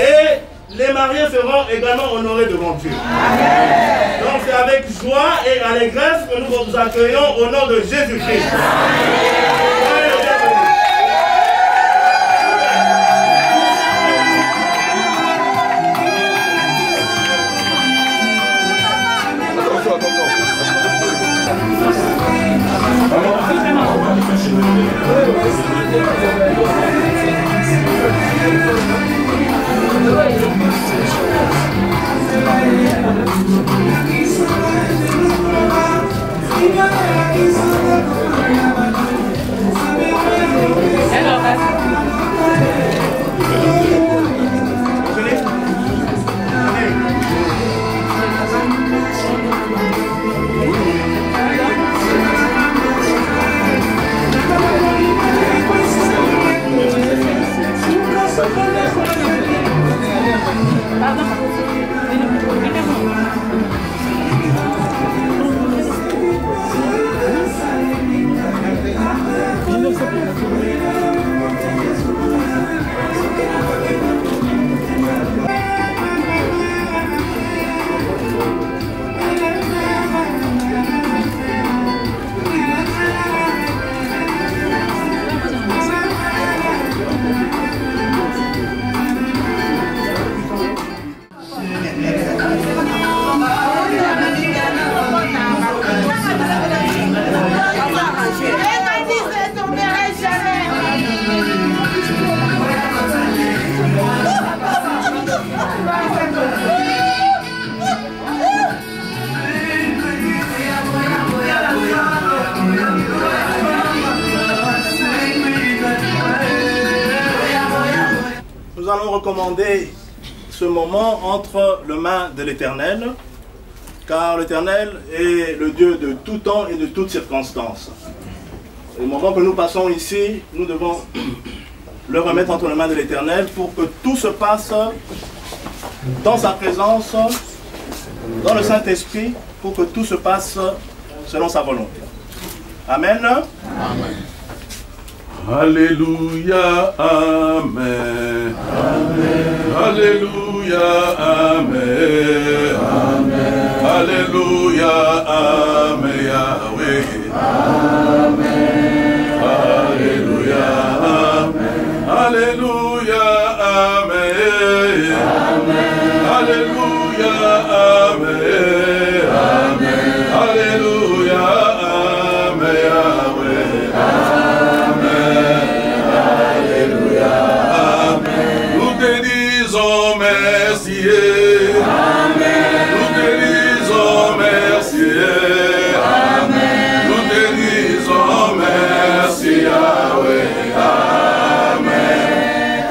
Et les mariés seront également honorés devant Dieu. Donc c'est avec joie et allégresse que nous vous accueillons au nom de Jésus-Christ. Nous allons recommander ce moment entre les mains de l'Éternel, car l'Éternel est le Dieu de tout temps et de toutes circonstances. Le moment que nous passons ici, nous devons le remettre entre les mains de l'Éternel pour que tout se passe dans sa présence, dans le Saint-Esprit, pour que tout se passe selon sa volonté. Amen. Amen. Alléluia, Amen. Amen. Alléluia, Amen. Amen. Alléluia, Amen, Yahweh. Amen. Alléluia, Amen. Alléluia, Amen. Amen. Alléluia, Amen. Amen. Alléluia, Amen, Yahweh. Nous te disons merci. Amen. Nous te disons merci. Amen. Nous te disons merci, Yahweh. Amen.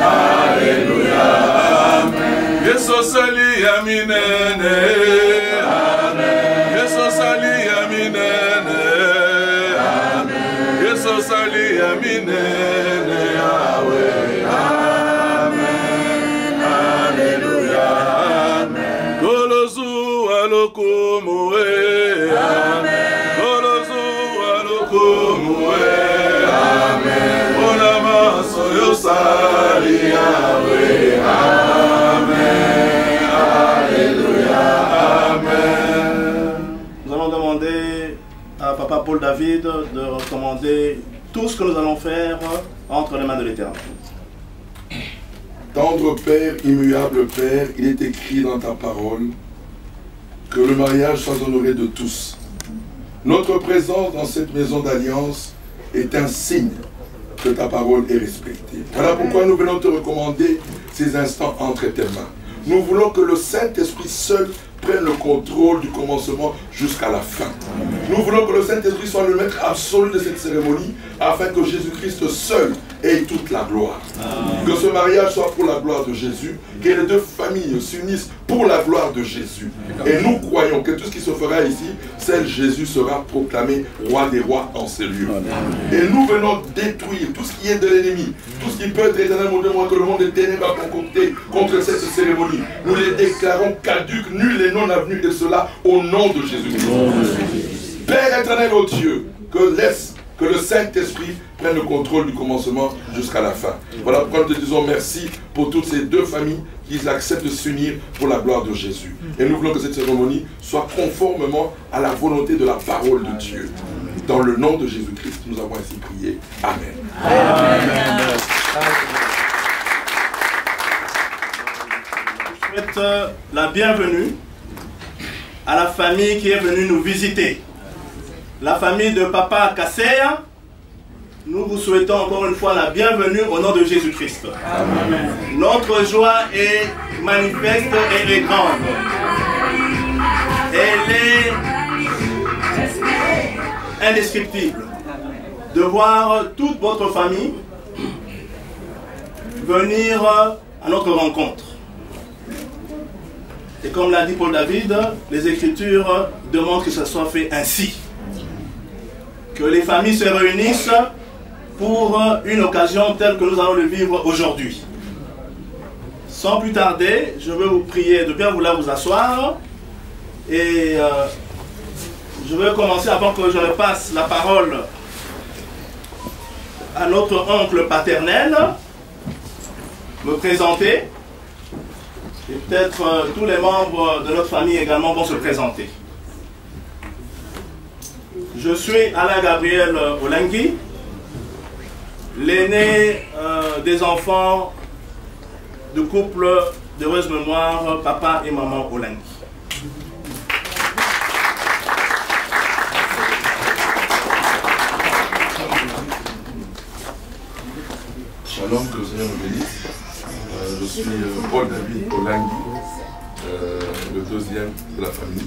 Alléluia. Amen. Yeso sali aminene. Amen. Yeso sali aminene. Amen. Yeso sali aminene, Yahweh. Nous allons demander à Papa Paul David de recommander tout ce que nous allons faire entre les mains de l'Éternel. Tendre Père, immuable Père, il est écrit dans ta parole que le mariage soit honoré de tous. Notre présence dans cette maison d'alliance est un signe que ta parole est respectée. Voilà pourquoi nous venons te recommander ces instants entre tes mains. Nous voulons que le Saint-Esprit seul prenne le contrôle du commencement jusqu'à la fin. Nous voulons que le Saint-Esprit soit le maître absolu de cette cérémonie afin que Jésus-Christ seul ait toute la gloire. Que ce mariage soit pour la gloire de Jésus, que les deux familles s'unissent pour la gloire de Jésus. Et nous croyons que tout ce qui se fera ici, c'est Jésus sera proclamé roi des rois en ces lieux. Et nous venons détruire tout ce qui est de l'ennemi, tout ce qui peut être éternellement de moi que le monde des ténèbres a concocté contre cette cérémonie. Nous les déclarons caduques, nuls et non avenus de cela au nom de Jésus-Christ. Père éternel, ô Dieu, Que le Saint-Esprit prenne le contrôle du commencement jusqu'à la fin. Voilà pourquoi nous te disons merci pour toutes ces deux familles qui acceptent de s'unir pour la gloire de Jésus. Et nous voulons que cette cérémonie soit conformément à la volonté de la parole de Dieu. Dans le nom de Jésus-Christ, nous avons ainsi prié. Amen. Amen. Je souhaite la bienvenue à la famille qui est venue nous visiter. La famille de Papa Kasseya, nous vous souhaitons encore une fois la bienvenue au nom de Jésus-Christ. Notre joie est manifeste et est grande. Elle est indescriptible de voir toute votre famille venir à notre rencontre. Et comme l'a dit Paul David, les Écritures demandent que ce soit fait ainsi. Que les familles se réunissent pour une occasion telle que nous allons le vivre aujourd'hui. Sans plus tarder, je veux vous prier de bien vouloir vous asseoir. Et je vais commencer avant que je ne passe la parole à notre oncle paternel, me présenter. Et peut-être tous les membres de notre famille également vont se présenter. Je suis Alain Gabriel Olengui, l'aîné des enfants du couple d'heureuse mémoire, papa et maman Olengui. Shalom, que le Seigneur nous bénisse. Je suis Paul David Olengui, le deuxième de la famille,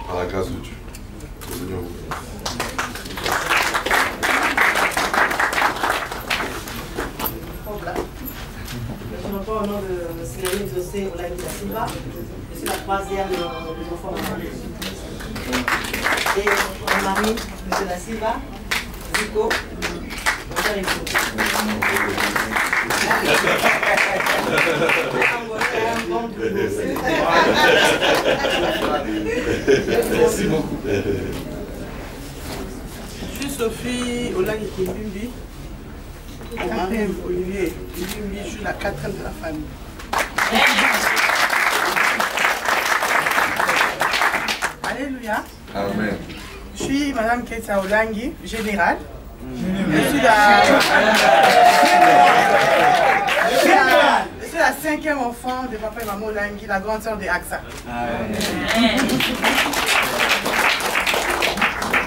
par la grâce de Dieu. Que le Seigneur vous bénisse. Je m'appelle au nom de Seigneur José Olengui da Silva. Je suis la troisième des enfants. Et mon mari, M. da Silva, Zico, mon frère Zico. Merci beaucoup. Je suis Sophie Olengui Kimbimbi. Mon mari Olivier Kimbimbi, je suis la quatrième de la famille. Alléluia. Amen. Je suis Madame Keita Olengui, générale. Je suis la cinquième enfant de papa et maman Olengui, la grande sœur de AXA.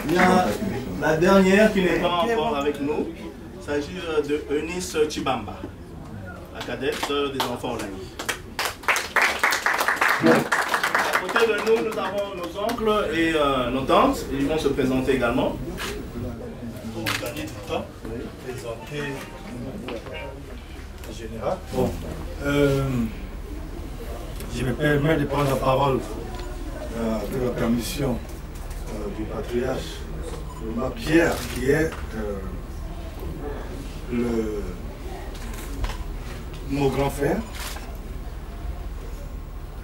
Il y a la dernière qui n'est pas encore avec nous. Il s'agit de Eunice Chibamba, la cadette des enfants Olengui. À côté de nous, nous avons nos oncles et nos tantes. Ils vont se présenter également. Vous gagnez du temps, présenter en général. Bon, je me permets de prendre la parole avec la permission du patriarche Thomas Pierre, qui est mon grand frère,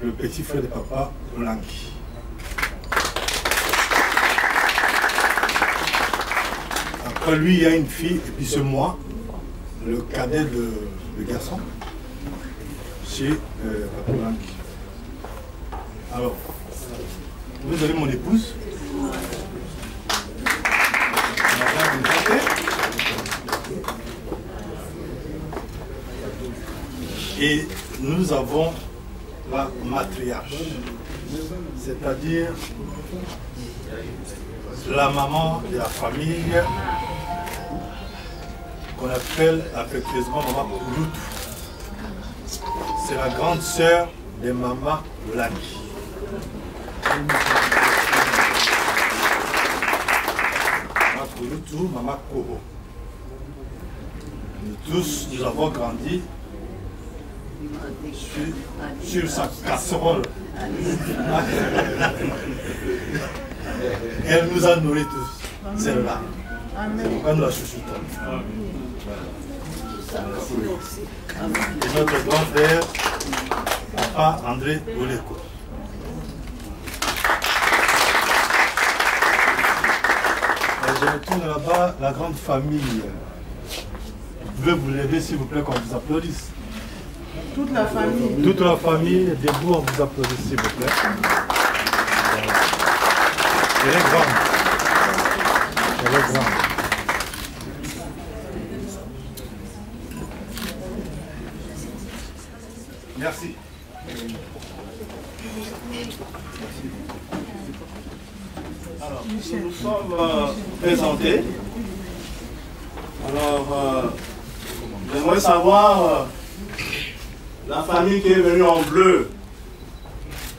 le petit frère de papa Olengui. Après lui, il y a une fille, et puis c'est moi, le cadet de garçon, chez papa Olengui. Alors, vous avez mon épouse, madame Nzate, et nous avons la matriarche, c'est-à-dire la maman de la famille qu'on appelle affectueusement Maman Kouloutou. C'est la grande sœur de Maman Olengui. Maman Kouloutou, Maman Kobo. Nous tous, nous avons grandi sur sa casserole. Elle nous a nourris tous, celle-là. Pourquoi nous la chouchoutons? Et notre grand frère, Papa André Oleko. Je retourne là-bas, la grande famille. Vous pouvez vous lever s'il vous plaît qu'on vous applaudisse. Toute la famille. Toute la famille, debout, on vous applaudit s'il vous plaît. Elle est grande. Elle est grande. Merci. Alors, nous nous sommes présentés. Alors, j'aimerais savoir la famille qui est venue en bleu.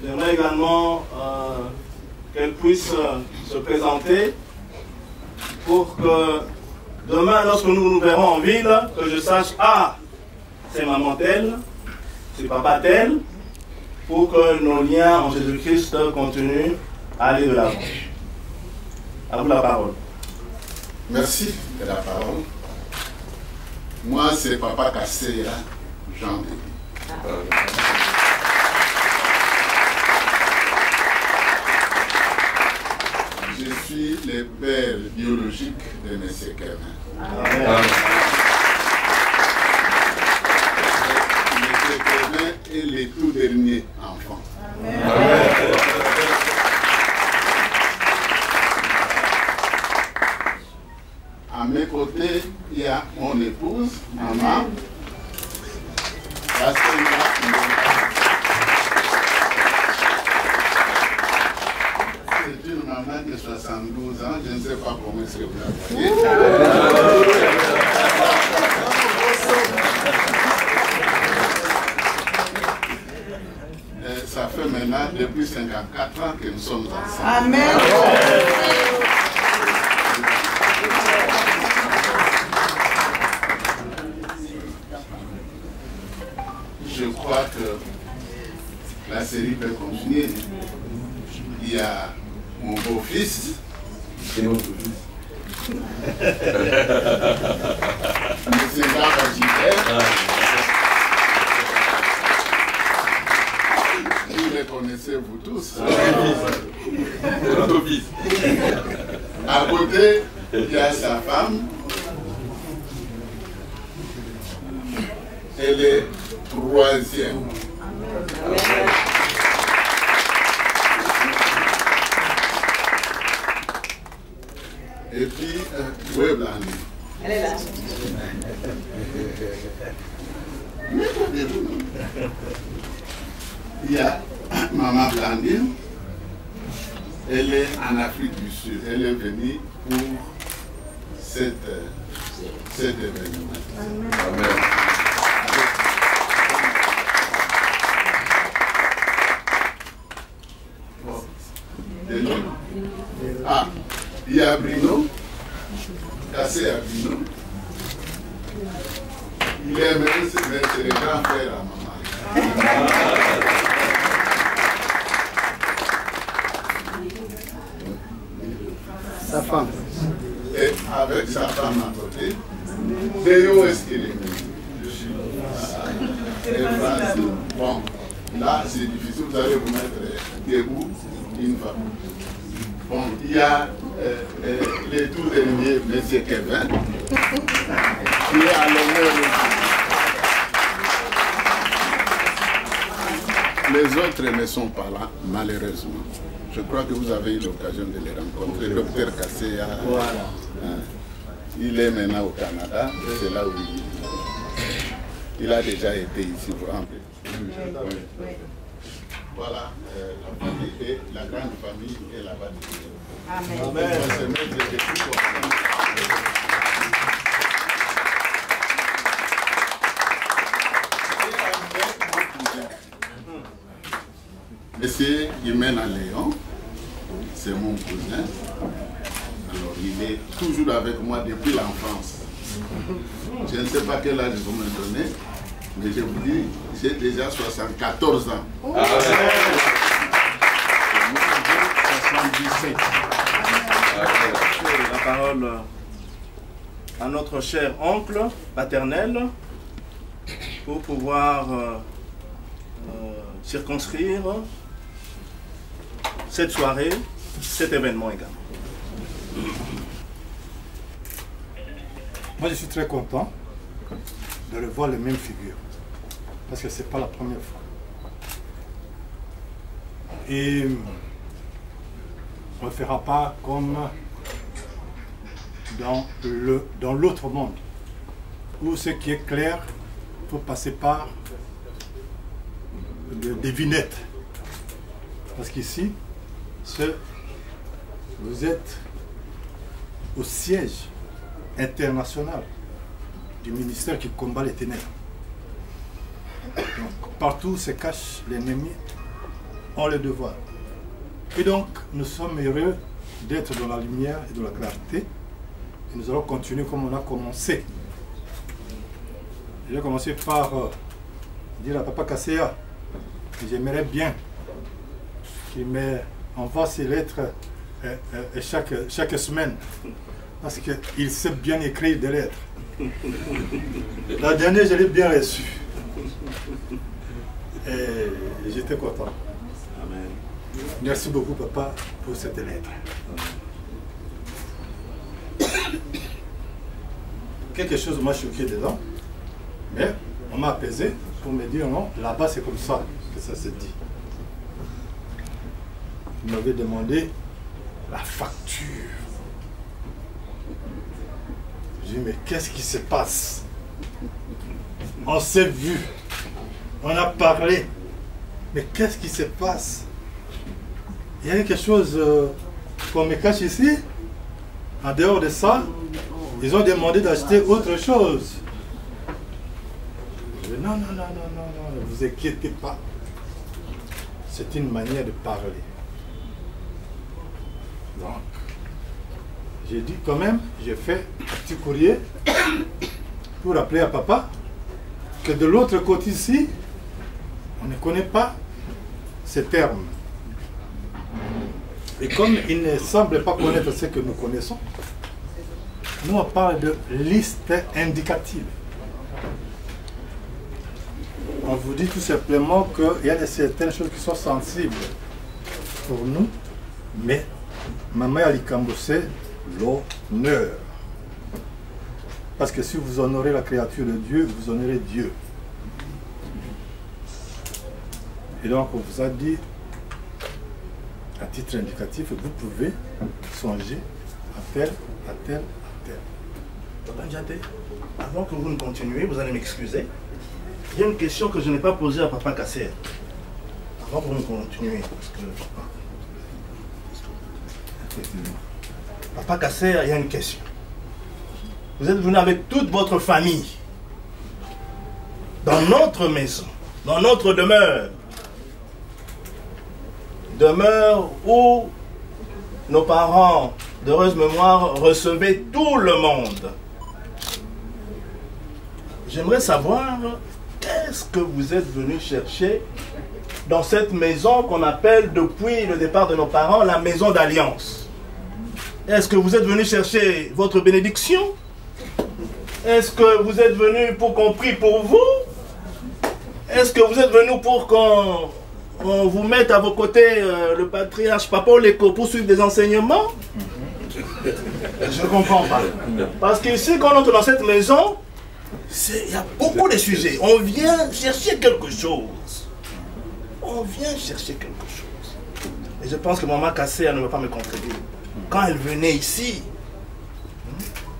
J'aimerais également qu'elle puisse se présenter pour que demain, lorsque nous nous verrons en ville, que je sache, ah, c'est maman telle, c'est papa tel, pour que nos liens en Jésus-Christ continuent à aller de l'avant. À vous la parole. Merci de la parole. Moi, c'est Papa Kasseya, Jean Denis. Je suis le père biologique de M. Kevin. Amen. M. Kevin est le tout dernier enfant. À mes côtés, il y a mon épouse, maman. C'est une maman de 72 ans, je ne sais pas comment est-ce que vous la voyez. Ça fait maintenant depuis 54 ans que nous sommes ensemble. Amen. Je crois que la série peut continuer. Il y a mon beau-fils. C'est mon beau-fils. Monsieur Gabagibert. Vous les connaissez, vous tous. À côté, il y a sa femme. Elle est troisième. Et puis, où est Blandine? Elle est là. Il y a Maman Blandine. Elle est en Afrique du Sud. Elle est venue pour cet événement. Amen. Ah, il y a Bruno, cassé à Bruno. Il est même, c'est le grand frère à maman. Sa femme. Et avec sa femme à côté, Déo est-ce qu'il est? Bon, là c'est difficile, vous allez vous mettre debout une femme. Bon, il y a les tout derniers, M. Kevin, qui est à l'honneur. Les autres ne sont pas là, malheureusement. Je crois que vous avez eu l'occasion de les rencontrer. Le Dr Kasseya, il est maintenant au Canada, c'est là où il a déjà été ici, vous vous rappelez. Voilà, la famille et la grande famille est là-bas. Amen. Amen. On va se mettre debout. Monsieur Guimène Léon, c'est mon cousin. Alors, il est toujours avec moi depuis l'enfance. Je ne sais pas quel âge vous me donnez, mais je vous dis, j'ai déjà 74 ans. Ah, 77. La parole à notre cher oncle paternel pour pouvoir circonscrire cette soirée, cet événement également. Moi, je suis très content de revoir les mêmes figures. Parce que ce n'est pas la première fois. Et on ne fera pas comme dans l'autre monde, où ce qui est clair, il faut passer par des devinettes. Parce qu'ici, vous êtes au siège international du ministère qui combat les ténèbres. Donc, partout où se cache l'ennemi, on le devoir. Et donc, nous sommes heureux d'être dans la lumière et dans la clarté. Et nous allons continuer comme on a commencé. Je vais commencer par dire à Papa Kasseya que j'aimerais bien qu'il m'envoie ses lettres chaque semaine. Parce qu'il sait bien écrire des lettres. La dernière, je l'ai bien reçue. Et j'étais content. Amen. Merci beaucoup, Papa, pour cette lettre. Quelque chose m'a choqué dedans, mais on m'a apaisé pour me dire non, là-bas c'est comme ça que ça se dit. Il m'avait demandé la facture. J'ai dit, mais qu'est-ce qui se passe? On s'est vu, on a parlé, mais qu'est-ce qui se passe? Il y a quelque chose qu'on me cache ici. En dehors de ça, ils ont demandé d'acheter autre chose. Je dis, non, ne vous inquiétez pas. C'est une manière de parler. Donc, j'ai dit quand même, j'ai fait un petit courrier pour rappeler à Papa que de l'autre côté ici, on ne connaît pas ces termes. Et comme il ne semble pas connaître ce que nous connaissons, nous on parle de liste indicative. On vous dit tout simplement qu'il y a certaines choses qui sont sensibles pour nous, mais Maman Alikambo, c'est l'honneur. Parce que si vous honorez la créature de Dieu, vous honorez Dieu. Et donc on vous a dit, à titre indicatif, vous pouvez songer à tel, à tel, à tel. Papa Ndiaté, avant que vous ne continuiez, vous allez m'excuser. Il y a une question que je n'ai pas posée à Papa Kasseya. Avant que vous ne continuiez. Papa Kasseya, il y a une question. Vous êtes venu avec toute votre famille dans notre maison, dans notre demeure. Demeure où nos parents d'heureuse mémoire recevaient tout le monde. J'aimerais savoir qu'est-ce que vous êtes venu chercher dans cette maison qu'on appelle depuis le départ de nos parents la maison d'alliance. Est-ce que vous êtes venu chercher votre bénédiction? Est-ce que vous êtes venu pour qu'on prie pour vous? Est-ce que vous êtes venu pour qu'on vous mette à vos côtés le patriarche Papa Oleko pour suivre des enseignements? Je ne comprends pas. Parce qu'ici, quand on entre dans cette maison, il y a beaucoup de sujets. On vient chercher quelque chose. On vient chercher quelque chose. Et je pense que Maman Kasseya ne va pas me contredire. Quand elle venait ici,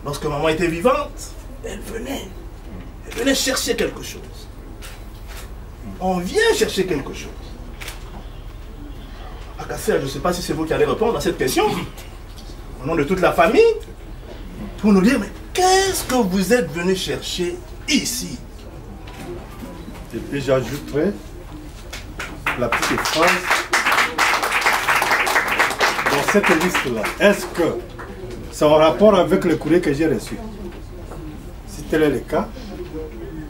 lorsque maman était vivante, elle venait chercher quelque chose. On vient chercher quelque chose. Kasseya, je ne sais pas si c'est vous qui allez répondre à cette question, au nom de toute la famille, pour nous dire, mais qu'est-ce que vous êtes venu chercher ici? Et puis j'ajouterai la petite phrase dans cette liste-là. Est-ce que c'est en rapport avec le courrier que j'ai reçu? Si tel est le cas,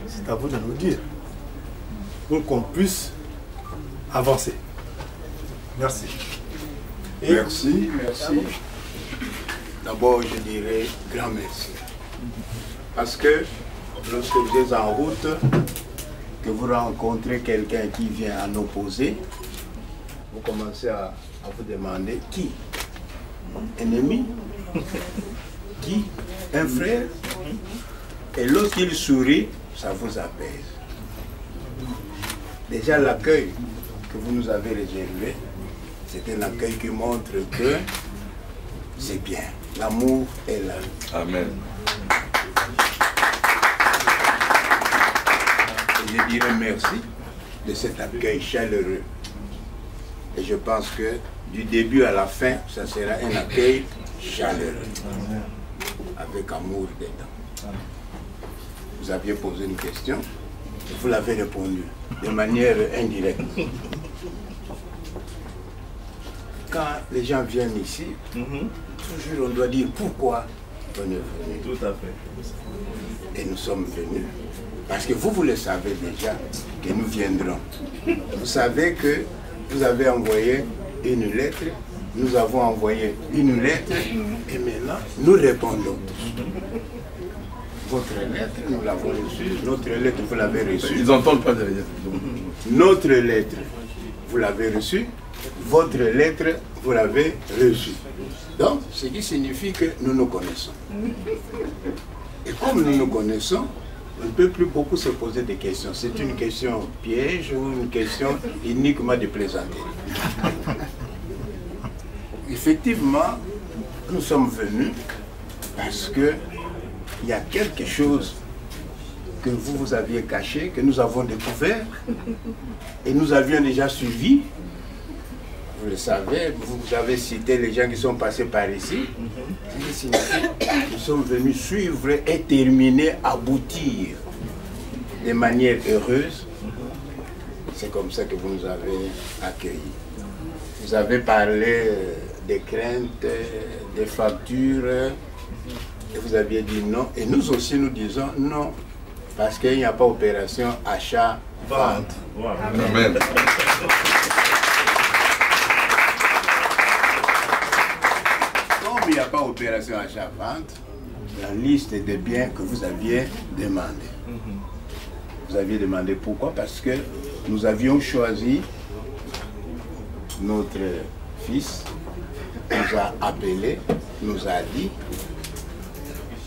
c'est à vous de nous dire, pour qu'on puisse avancer. Merci. Merci. D'abord, je dirais grand merci. Parce que lorsque vous êtes en route, que vous rencontrez quelqu'un qui vient en opposer, vous commencez à vous demander qui? Ennemi? Qui? Un frère? Et lorsqu'il sourit, ça vous apaise. Déjà l'accueil que vous nous avez réservé, c'est un accueil qui montre que c'est bien. L'amour est là. Amen. Et je dirais merci de cet accueil chaleureux. Et je pense que du début à la fin, ça sera un accueil chaleureux, avec amour dedans. Vous aviez posé une question, et vous l'avez répondu de manière indirecte. Quand les gens viennent ici, toujours on doit dire pourquoi on est venu. Tout à fait. Et nous sommes venus parce que vous le savez déjà que nous viendrons. Vous savez que vous avez envoyé une lettre, nous avons envoyé une lettre et maintenant nous répondons. Votre lettre, nous l'avons reçue, notre lettre, vous l'avez reçue. Ils n'entendent pas derrière. Notre lettre, vous l'avez reçue. Votre lettre, vous l'avez reçue. Donc, ce qui signifie que nous nous connaissons. Et comme nous nous connaissons, on ne peut plus beaucoup se poser des questions. C'est une question piège ou une question uniquement de plaisanterie. Effectivement, nous sommes venus parce que il y a quelque chose que vous aviez caché, que nous avons découvert, et nous avions déjà suivi. Vous le savez, vous avez cité les gens qui sont passés par ici. Nous sommes venus suivre et terminer, aboutir de manière heureuse. C'est comme ça que vous nous avez accueillis. Vous avez parlé des craintes, des factures, et vous aviez dit non. Et nous aussi, nous disons non, parce qu'il n'y a pas opération achat-vente. Amen. Comme il n'y a pas opération achat-vente, la liste des biens que vous aviez demandé. Vous aviez demandé pourquoi? Parce que nous avions choisi notre fils, nous a appelé, nous a dit,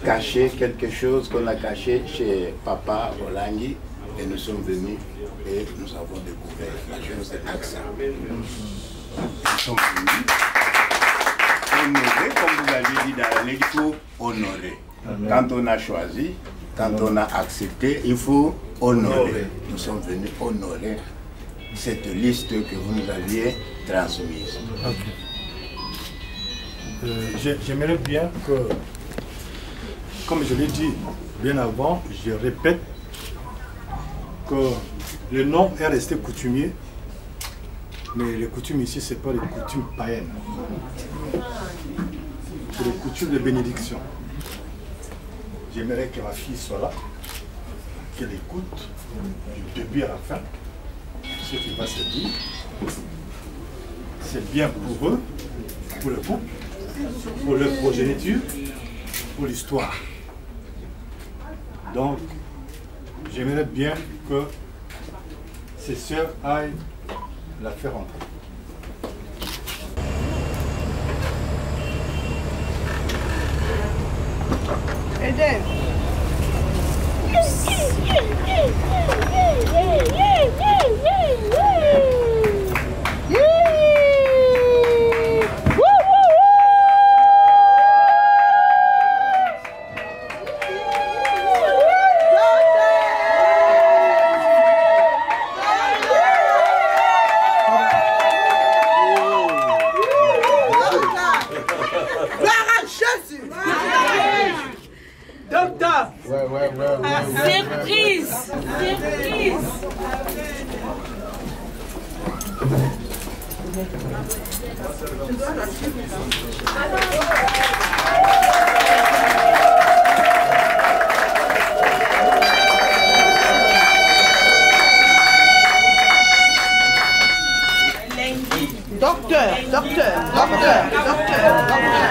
cacher quelque chose qu'on a caché chez papa Olangi, et nous sommes venus et nous avons découvert la chose de l'accent. Nous sommes venus honorer, comme vous avez dit dans la lettre, il faut honorer. Quand on a choisi, quand on a accepté, il faut honorer. Nous sommes venus honorer cette liste que vous nous aviez transmise. J'aimerais bien que, comme je l'ai dit bien avant, je répète que le nom est resté coutumier, mais les coutumes ici, ce n'est pas les coutumes païennes. C'est les coutumes de bénédiction. J'aimerais que ma fille soit là, qu'elle écoute du début à la fin ce qui va se dire. C'est bien pour eux, pour le couple, pour leur progéniture, pour l'histoire. Donc, j'aimerais bien que ces sœurs aillent la faire entrer. Eden. Docteur. Surprise. Surprise. Docteur, docteur, docteur, docteur, docteur.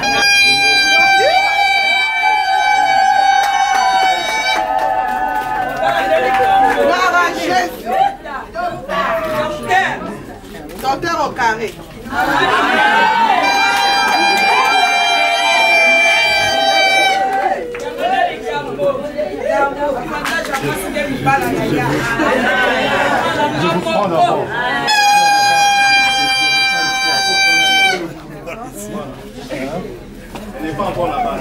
Docteur au carré. Je vous prends d'abord. Elle n'est pas encore là-bas.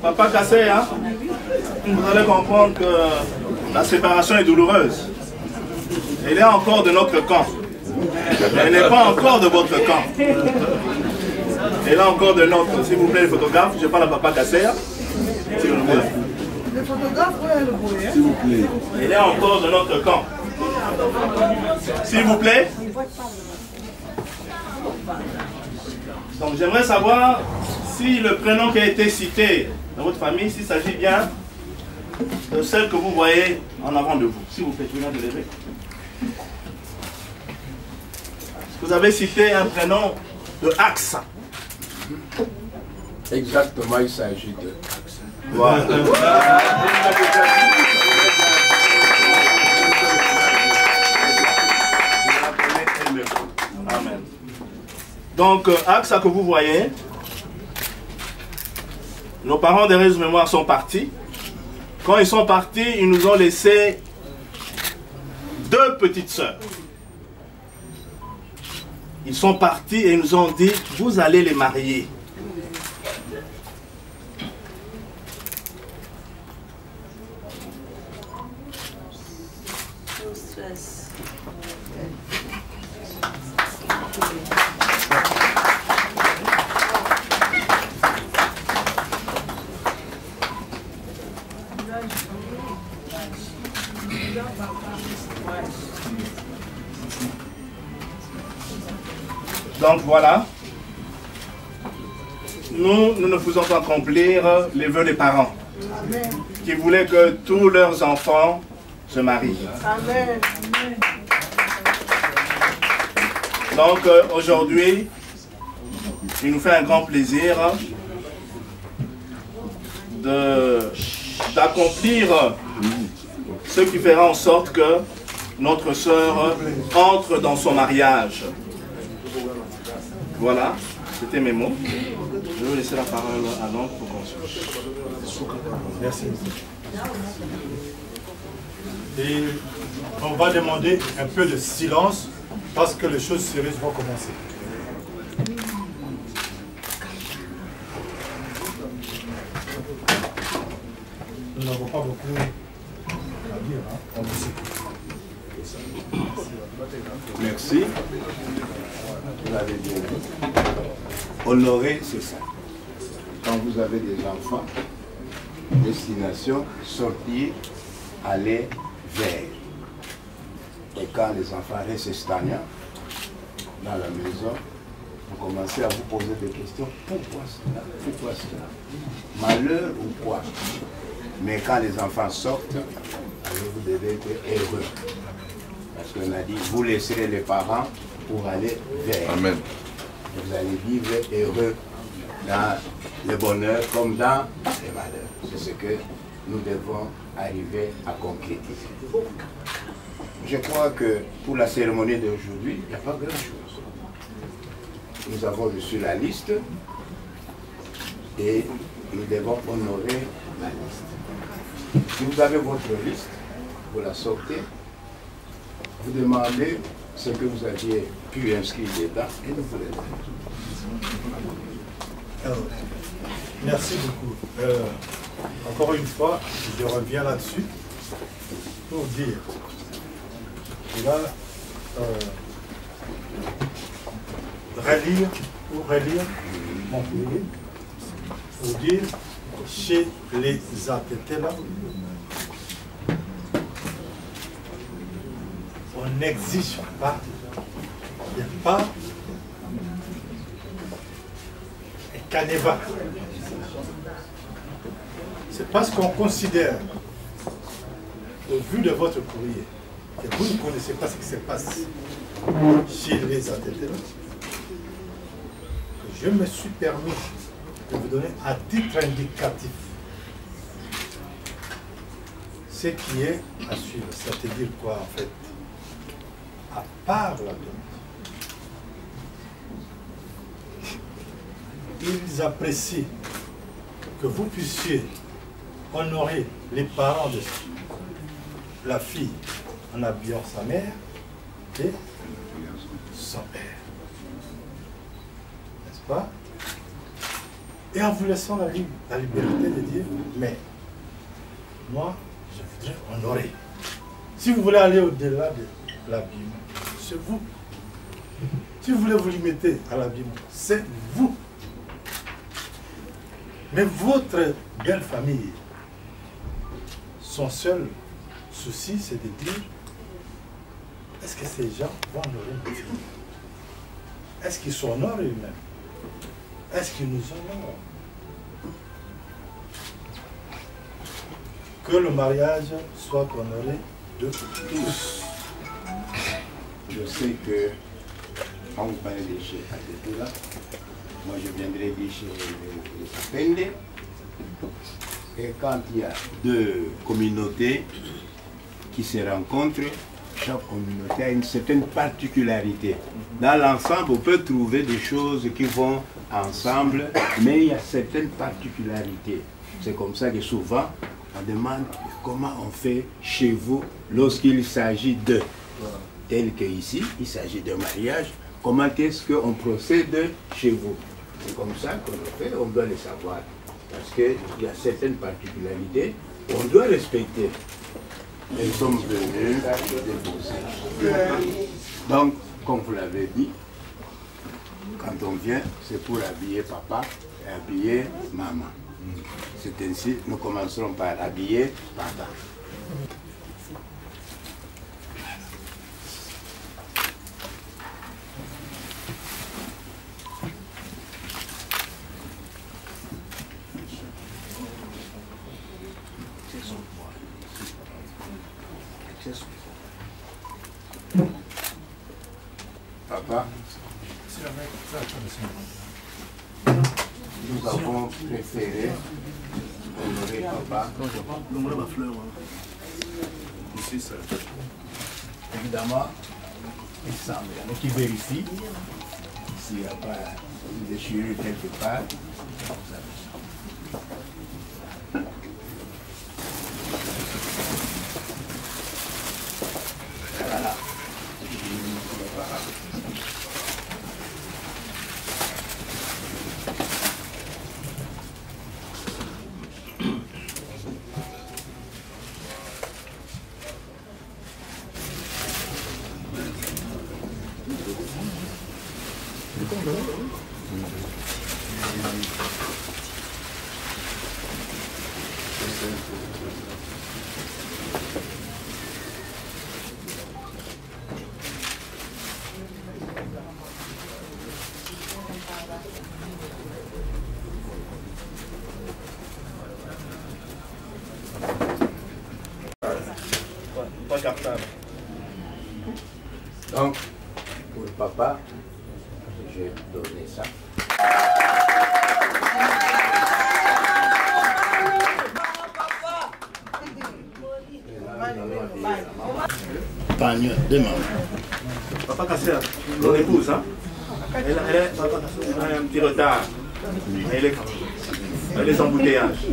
Papa Kassé, hein? Vous allez comprendre que la séparation est douloureuse. Elle est encore de notre camp. Elle n'est pas encore de votre camp. Elle est encore de notre. S'il vous plaît, les photographes, je parle à Papa Kassé. S'il vous plaît. Le photographe, oui, le bruit. S'il vous plaît. Elle est encore de notre camp. S'il vous plaît. Donc j'aimerais savoir si le prénom qui a été cité dans votre famille, s'il s'agit bien de celle que vous voyez en avant de vous. S'il vous plaît, tu viens de lever. Vous avez cité un prénom de Axe. Exactement, il s'agit de Axe. Voilà. Amen. Donc, Axe que vous voyez, nos parents de Rêves Mémoire sont partis. Quand ils sont partis, ils nous ont laissé 2 petites sœurs. Ils sont partis et ils nous ont dit, vous allez les marier. Donc voilà, nous ne faisons pas accomplir les vœux des parents qui voulaient que tous leurs enfants se marient. Amen. Donc aujourd'hui, il nous fait un grand plaisir d'accomplir ce qui fera en sorte que notre sœur entre dans son mariage. Voilà, c'était mes mots. Je vais laisser la parole à l'oncle pour construire. Merci. Et on va demander un peu de silence parce que les choses sérieuses vont commencer. Nous n'avons pas beaucoup à dire, hein? On vous écoute. Merci. Vous avez bien dit. Honorer, c'est ça. Quand vous avez des enfants, destination, sortir, aller vers. Et quand les enfants restent stagnants dans la maison, vous commencez à vous poser des questions. Pourquoi cela? Pourquoi cela? Malheur ou quoi? Mais quand les enfants sortent, alors vous devez être heureux. Parce qu'on a dit, vous laisserez les parents pour aller vers. Amen. Vous allez vivre heureux dans le bonheur comme dans les malheurs. C'est ce que nous devons arriver à concrétiser. Je crois que pour la cérémonie d'aujourd'hui, il n'y a pas grand-chose. Nous avons reçu la liste et nous devons honorer la liste. Si vous avez votre liste, vous la sortez, vous demandez ce que vous aviez pu inscrire dedans et nous vous le donnons. Merci beaucoup. Encore une fois, je reviens là-dessus pour dire qu'il va relire mon courrier pour dire chez les Atétela, on n'exige pas, il n'y a pas un canevas. C'est parce qu'on considère, au vu de votre courrier, que vous ne connaissez pas ce qui se passe chez les Atétela, que je me suis permis de vous donner à titre indicatif ce qui est à suivre. C'est-à-dire quoi en fait? à part la dot. Ils apprécient que vous puissiez honorer les parents de la fille en habillant sa mère et son père. N'est-ce pas? Et en vous laissant la liberté de dire, mais moi, je voudrais honorer. Si vous voulez aller au-delà de l'habillement, c'est vous. Si vous voulez vous limiter à l'habillement, c'est vous. Mais votre belle famille, son seul souci, c'est de dire, est-ce que ces gens vont honorer nos filles? Est-ce qu'ils s'honorent eux-mêmes? Est-ce qu'ils nous honorent? Que le mariage soit honoré de tous. Je sais que, quand vous parlez de chez Adetoula, moi je viendrai de chez Sapende. Et quand il y a deux communautés qui se rencontrent, chaque communauté a une certaine particularité. Dans l'ensemble, on peut trouver des choses qui vont ensemble, mais il y a certaines particularités. C'est comme ça que souvent, on demande comment on fait chez vous lorsqu'il s'agit de, tel qu'ici, il s'agit de mariage, comment est-ce qu'on procède chez vous. C'est comme ça qu'on le fait, on doit le savoir. Parce qu'il y a certaines particularités qu'on doit respecter. Elles sont venues déposer. Donc, comme vous l'avez dit, quand on vient, c'est pour habiller papa et habiller maman. C'est ainsi, nous commencerons par habiller papa. Papa, nous avons préféré honorer papa. Ici, ça. Évidemment, il semble, il y en a qui vérifient s'il n'y a pas une déchirure quelque part. Voilà. Donc, pour le papa, je vais donner ça. Pagnon de maman. Papa Kasser, mon épouse, hein? Elle a un petit retard. Elle est embouteillages.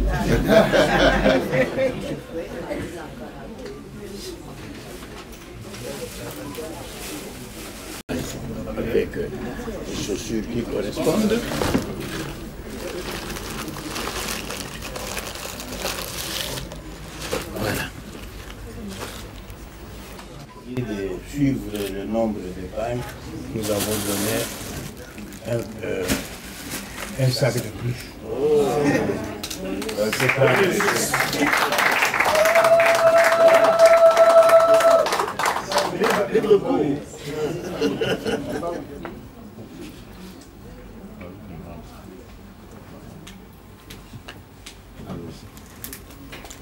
Avec les chaussures qui correspondent. Voilà. Et de suivre le nombre de pagnes, nous avons donné un sac de plus. Oh. C'est pas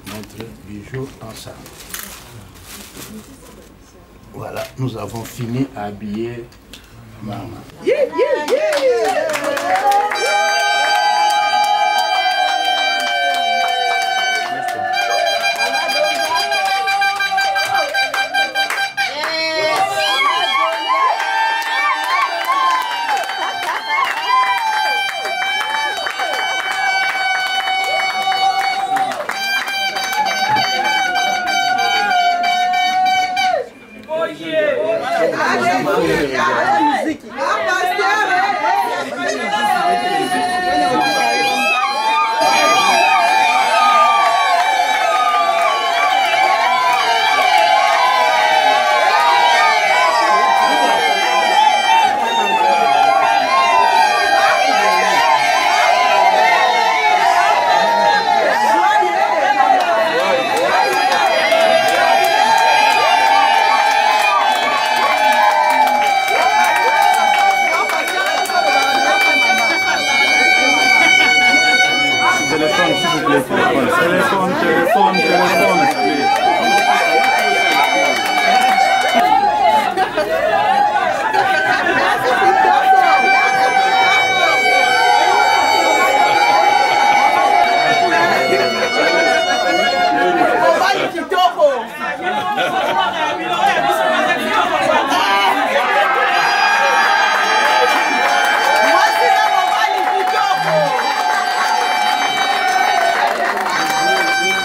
notre bijou ensemble. Voilà, nous avons fini à habiller maman. Yeah, yeah, yeah.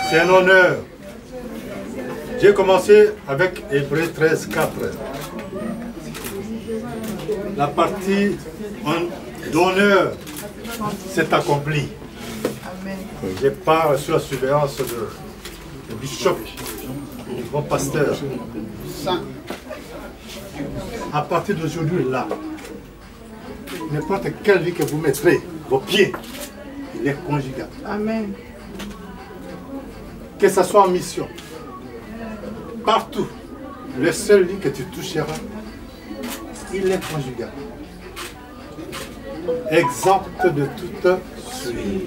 C'est un honneur. J'ai commencé avec Hébreux 13, 4. La partie d'honneur s'est accomplie. Je pars sous la surveillance du bishop, du grand pasteur. À partir d'aujourd'hui, là, n'importe quelle vie que vous mettrez, vos pieds, il est conjugal. Amen. Que ce soit en mission, partout, le seul lit que tu toucheras, il est conjugal. Exempt de toute souillure.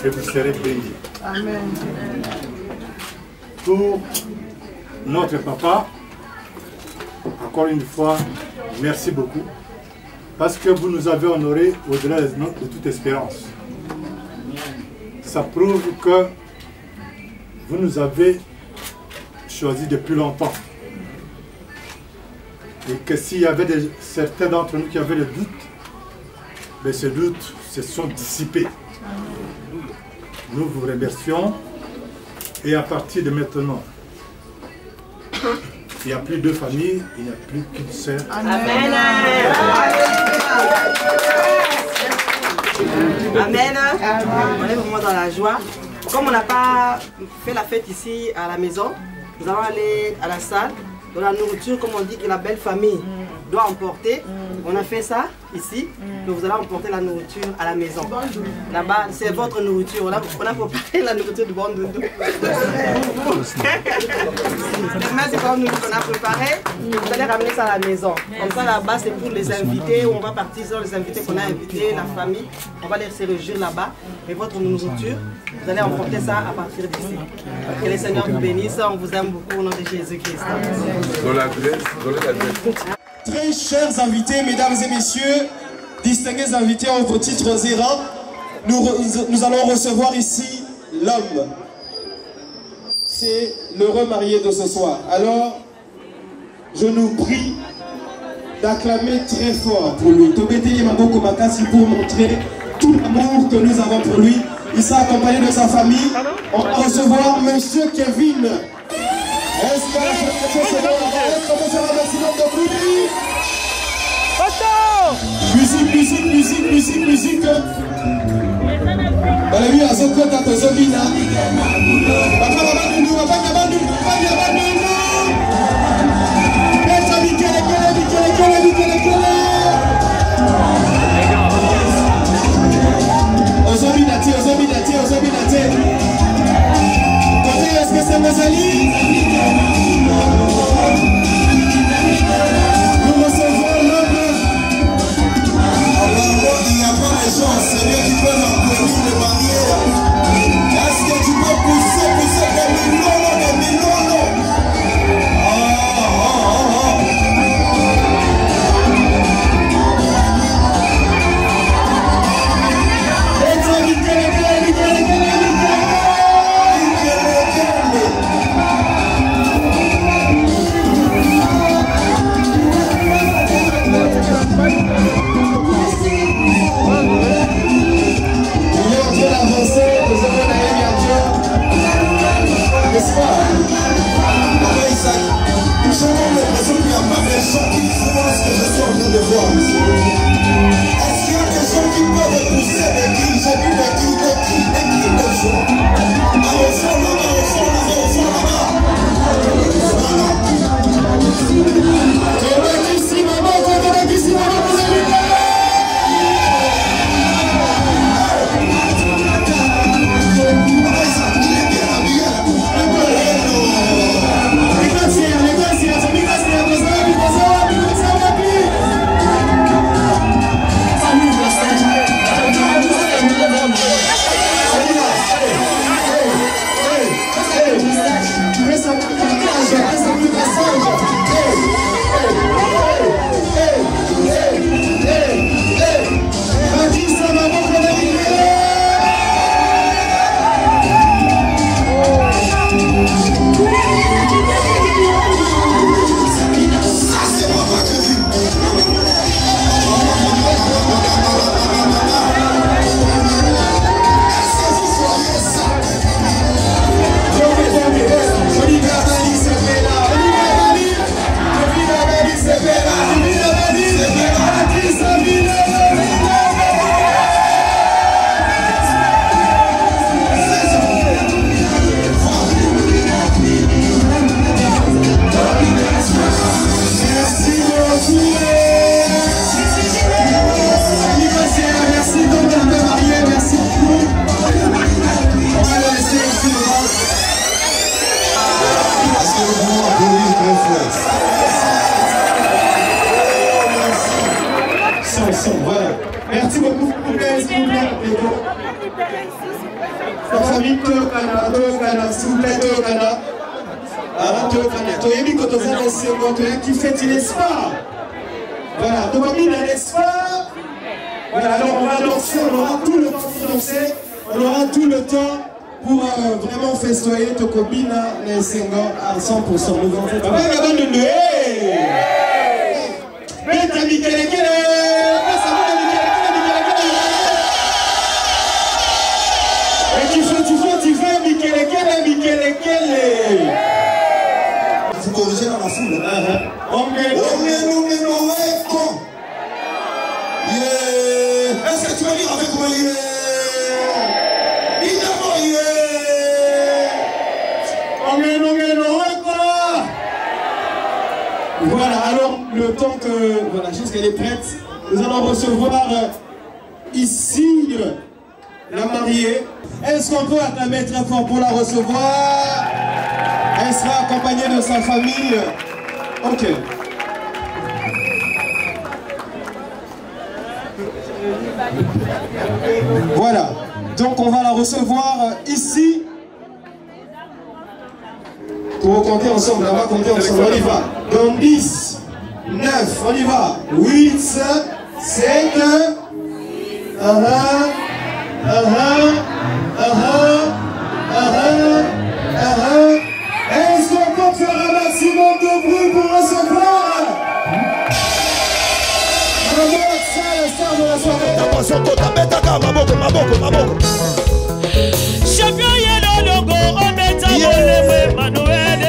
Et vous serez bénis. Amen. Pour notre papa, encore une fois, merci beaucoup. Parce que vous nous avez honorés au-delà de toute espérance. Ça prouve que vous nous avez choisis depuis longtemps. Et que s'il y avait certains d'entre nous qui avaient des doutes, mais ces doutes se sont dissipés. Nous vous remercions. Et à partir de maintenant, il n'y a plus deux familles, il n'y a plus qu'une seule. Amen. Amen. On est vraiment dans la joie. Comme on n'a pas fait la fête ici à la maison, nous allons aller à la salle. Dans la nourriture, comme on dit que la belle famille doit emporter, on a fait ça ici. Donc vous allez emporter la nourriture à la maison. Là-bas, c'est votre nourriture. On a préparé la nourriture du bon doudou. C'est comme nous qu'on a préparé. Vous allez ramener ça à la maison. Comme ça, là-bas, c'est pour les invités. On va partir sur les invités qu'on a invités, la famille. On va les se réjouir là-bas. Et votre nourriture, vous allez emporter ça à partir d'ici. Que les Seigneurs vous bénissent. On vous aime beaucoup au nom de Jésus-Christ. Très chers invités, mesdames et messieurs, distingués invités en vos titres et rangs, nous allons recevoir ici l'homme. C'est l'heureux marié de ce soir. Alors, je nous prie d'acclamer très fort pour lui. Tobete Maboko Makasi pour montrer tout l'amour que nous avons pour lui. Il s'est accompagné de sa famille. On va recevoir Monsieur Kevin. Est-ce que c'est bon? Comment ça va, maximum de bruit? Musique. Voilà, lui, à son côté, à ton zobina. Est-ce que c'est mes amis? Nous recevons l'homme. Alors, il n'y a pas les gens, c'est Dieu qui peut l'empêcher de barrière. Est-ce que tu peux pousser des millions? voilà. Merci beaucoup, s'il vous plaît, s'il vous plaît. La famille Tokana, s'il vous plaît, Tokana. Tokana, Toyebi Kotoza, qui fête, n'est-ce pas? Voilà, Tokami, n'est-ce pas? Voilà, alors on va danser, on aura tout le temps pour danser, on aura tout le temps pour vraiment festoyer Tokobina Nesenga à 100%. Nous allons faire vous corrigez dans la foule. Est-ce que tu vas dire avec moi? Voilà, alors le temps que, voilà, juste qu'elle est prête, nous allons recevoir ici la mariée. Est-ce qu'on peut acclamer très fort pour la recevoir? Elle sera accompagnée de sa famille. Ok. Voilà, donc on va la recevoir ici. Pour compter ensemble, on va compter ensemble, on y va. Dans 10, 9, on y va. 8, 7, Est-ce qu'on peut faire un maximum de bruit pour recevoir? De la champion yellow logo ometa mole Manuel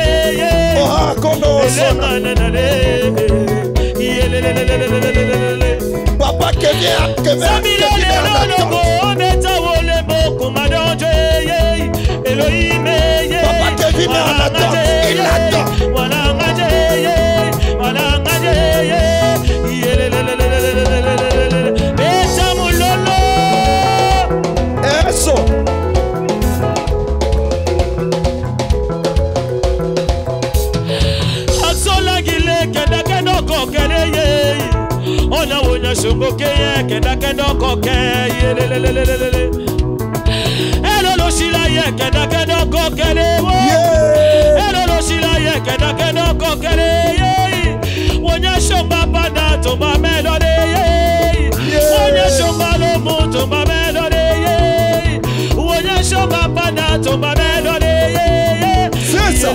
Papa Kevin logo ometa mole boko madonje Elohim Papa Kevin il attend wala ngaje ona wonya shungo keye kenda koke yelelelelele elo lo shila ye kenda koke le elo lo shila ye kenda koke le wonya shomba banda to ma melode wonya shomba lo mo to ma melode wonya shomba banda to ma melode c'est ça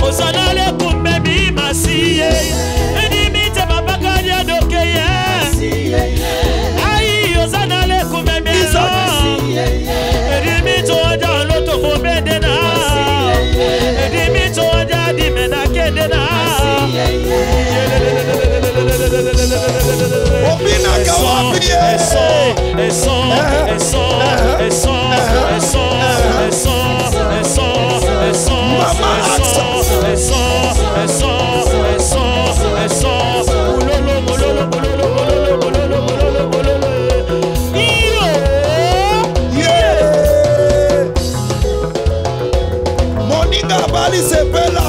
Osanale kumbebi masiye Edimite babakaria dokeye Ayi osanale kumbebi Edimite oja loto fomedena Edimite oja dimena kendena Obina kawapi Moninga bali sepela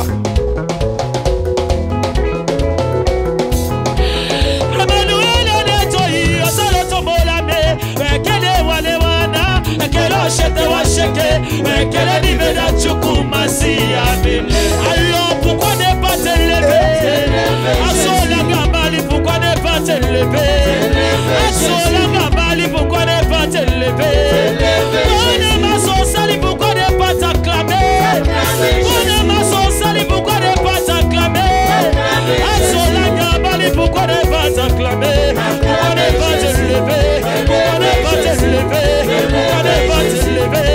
alors pourquoi ne pas te lever? Asola Gabali, pourquoi ne pas te lever? Asola Gabali, pourquoi ne pas te lever? Konema Sosali, pourquoi ne pas t'acclamer? Konema Sosali, pourquoi ne pas t'acclamer? Asola Gabali, pourquoi ne pas t'acclamer? Pourquoi ne pas te lever? Pourquoi ne pas te lever? Pourquoi ne pas te lever?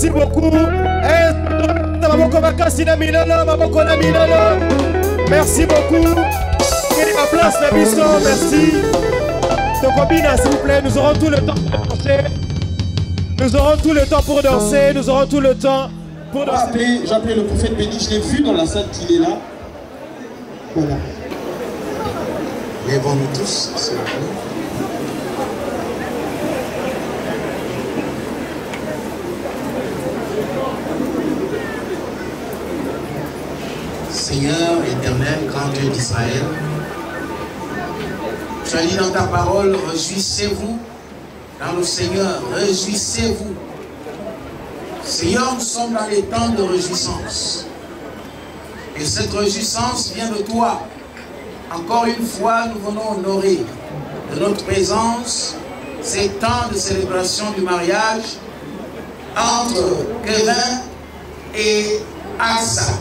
Merci beaucoup. Merci beaucoup. Quelle est ma place, la mission? Merci. Donc, Obina, s'il vous plaît, nous aurons tout le temps pour danser. Nous aurons tout le temps pour danser. Nous aurons tout le temps pour danser. J'ai appelé le prophète béni. Je l'ai vu dans la salle qu'il est là. Voilà. Lèvons-nous tous, s'il vous plaît. Seigneur éternel, grand Dieu d'Israël, tu as dit dans ta parole, réjouissez-vous dans le Seigneur, réjouissez-vous. Seigneur, nous sommes dans les temps de réjouissance. Et cette réjouissance vient de toi. Encore une fois, nous venons honorer de notre présence ces temps de célébration du mariage entre Kevin et Asa,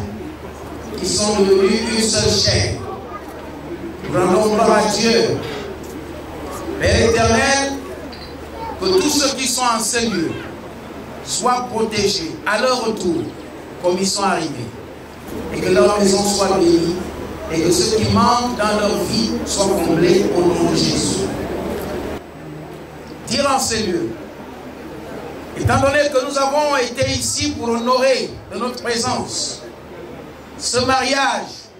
qui sont devenus une seule chair. Nous rendons gloire à Dieu. Père éternel, que tous ceux qui sont en ces lieux soient protégés à leur retour, comme ils sont arrivés. Et que leur maison soit bénie. Et que ceux qui manquent dans leur vie soient comblés au nom de Jésus. Dire en ces lieux, étant donné que nous avons été ici pour honorer de notre présence ce mariage,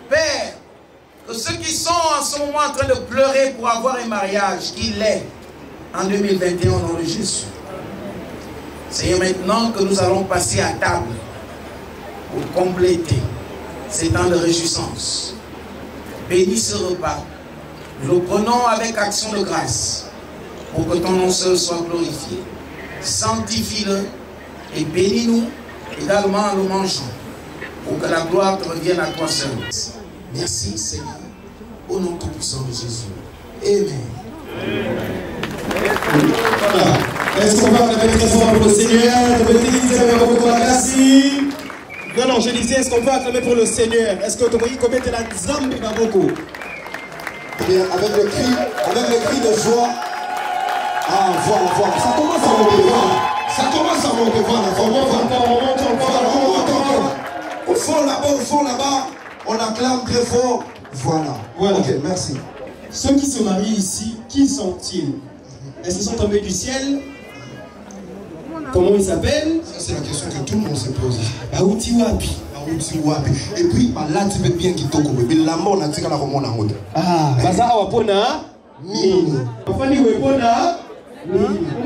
Père, que ceux qui sont en ce moment en train de pleurer pour avoir un mariage, qu'il est en 2021 au nom de Jésus. Seigneur, maintenant que nous allons passer à table pour compléter ces temps de réjouissance, bénis ce repas. Nous le prenons avec action de grâce pour que ton nom seul soit glorifié. Sanctifie-le et bénis-nous également en le mangeant, pour que la gloire te revienne à toi seul. Merci Seigneur, au nom tout-puissant de Jésus. Amen. Voilà. Est-ce qu'on va acclamer très fort pour le Seigneur? Non, je disais, est-ce qu'on peut acclamer pour le Seigneur? Est-ce que tu vois combien de la Zambi Baboko? Avec le cri de joie. Ah, voilà. Ça commence à monter, voilà. On monte. Au fond là-bas, on acclame très fort. Voilà. Ok, merci. Ceux qui se marient ici, qui sont-ils? Est-ce qu'ils sont tombés du ciel? Comment ils s'appellent? Ça, c'est la question que tout le monde se pose. Aouti Wapi. Et puis, là, tu veux bien qu'il te coupe. Mais la mort, on a dit qu'elle a remonté en route. Ah, Baza Awapona. Papa Niwepona. On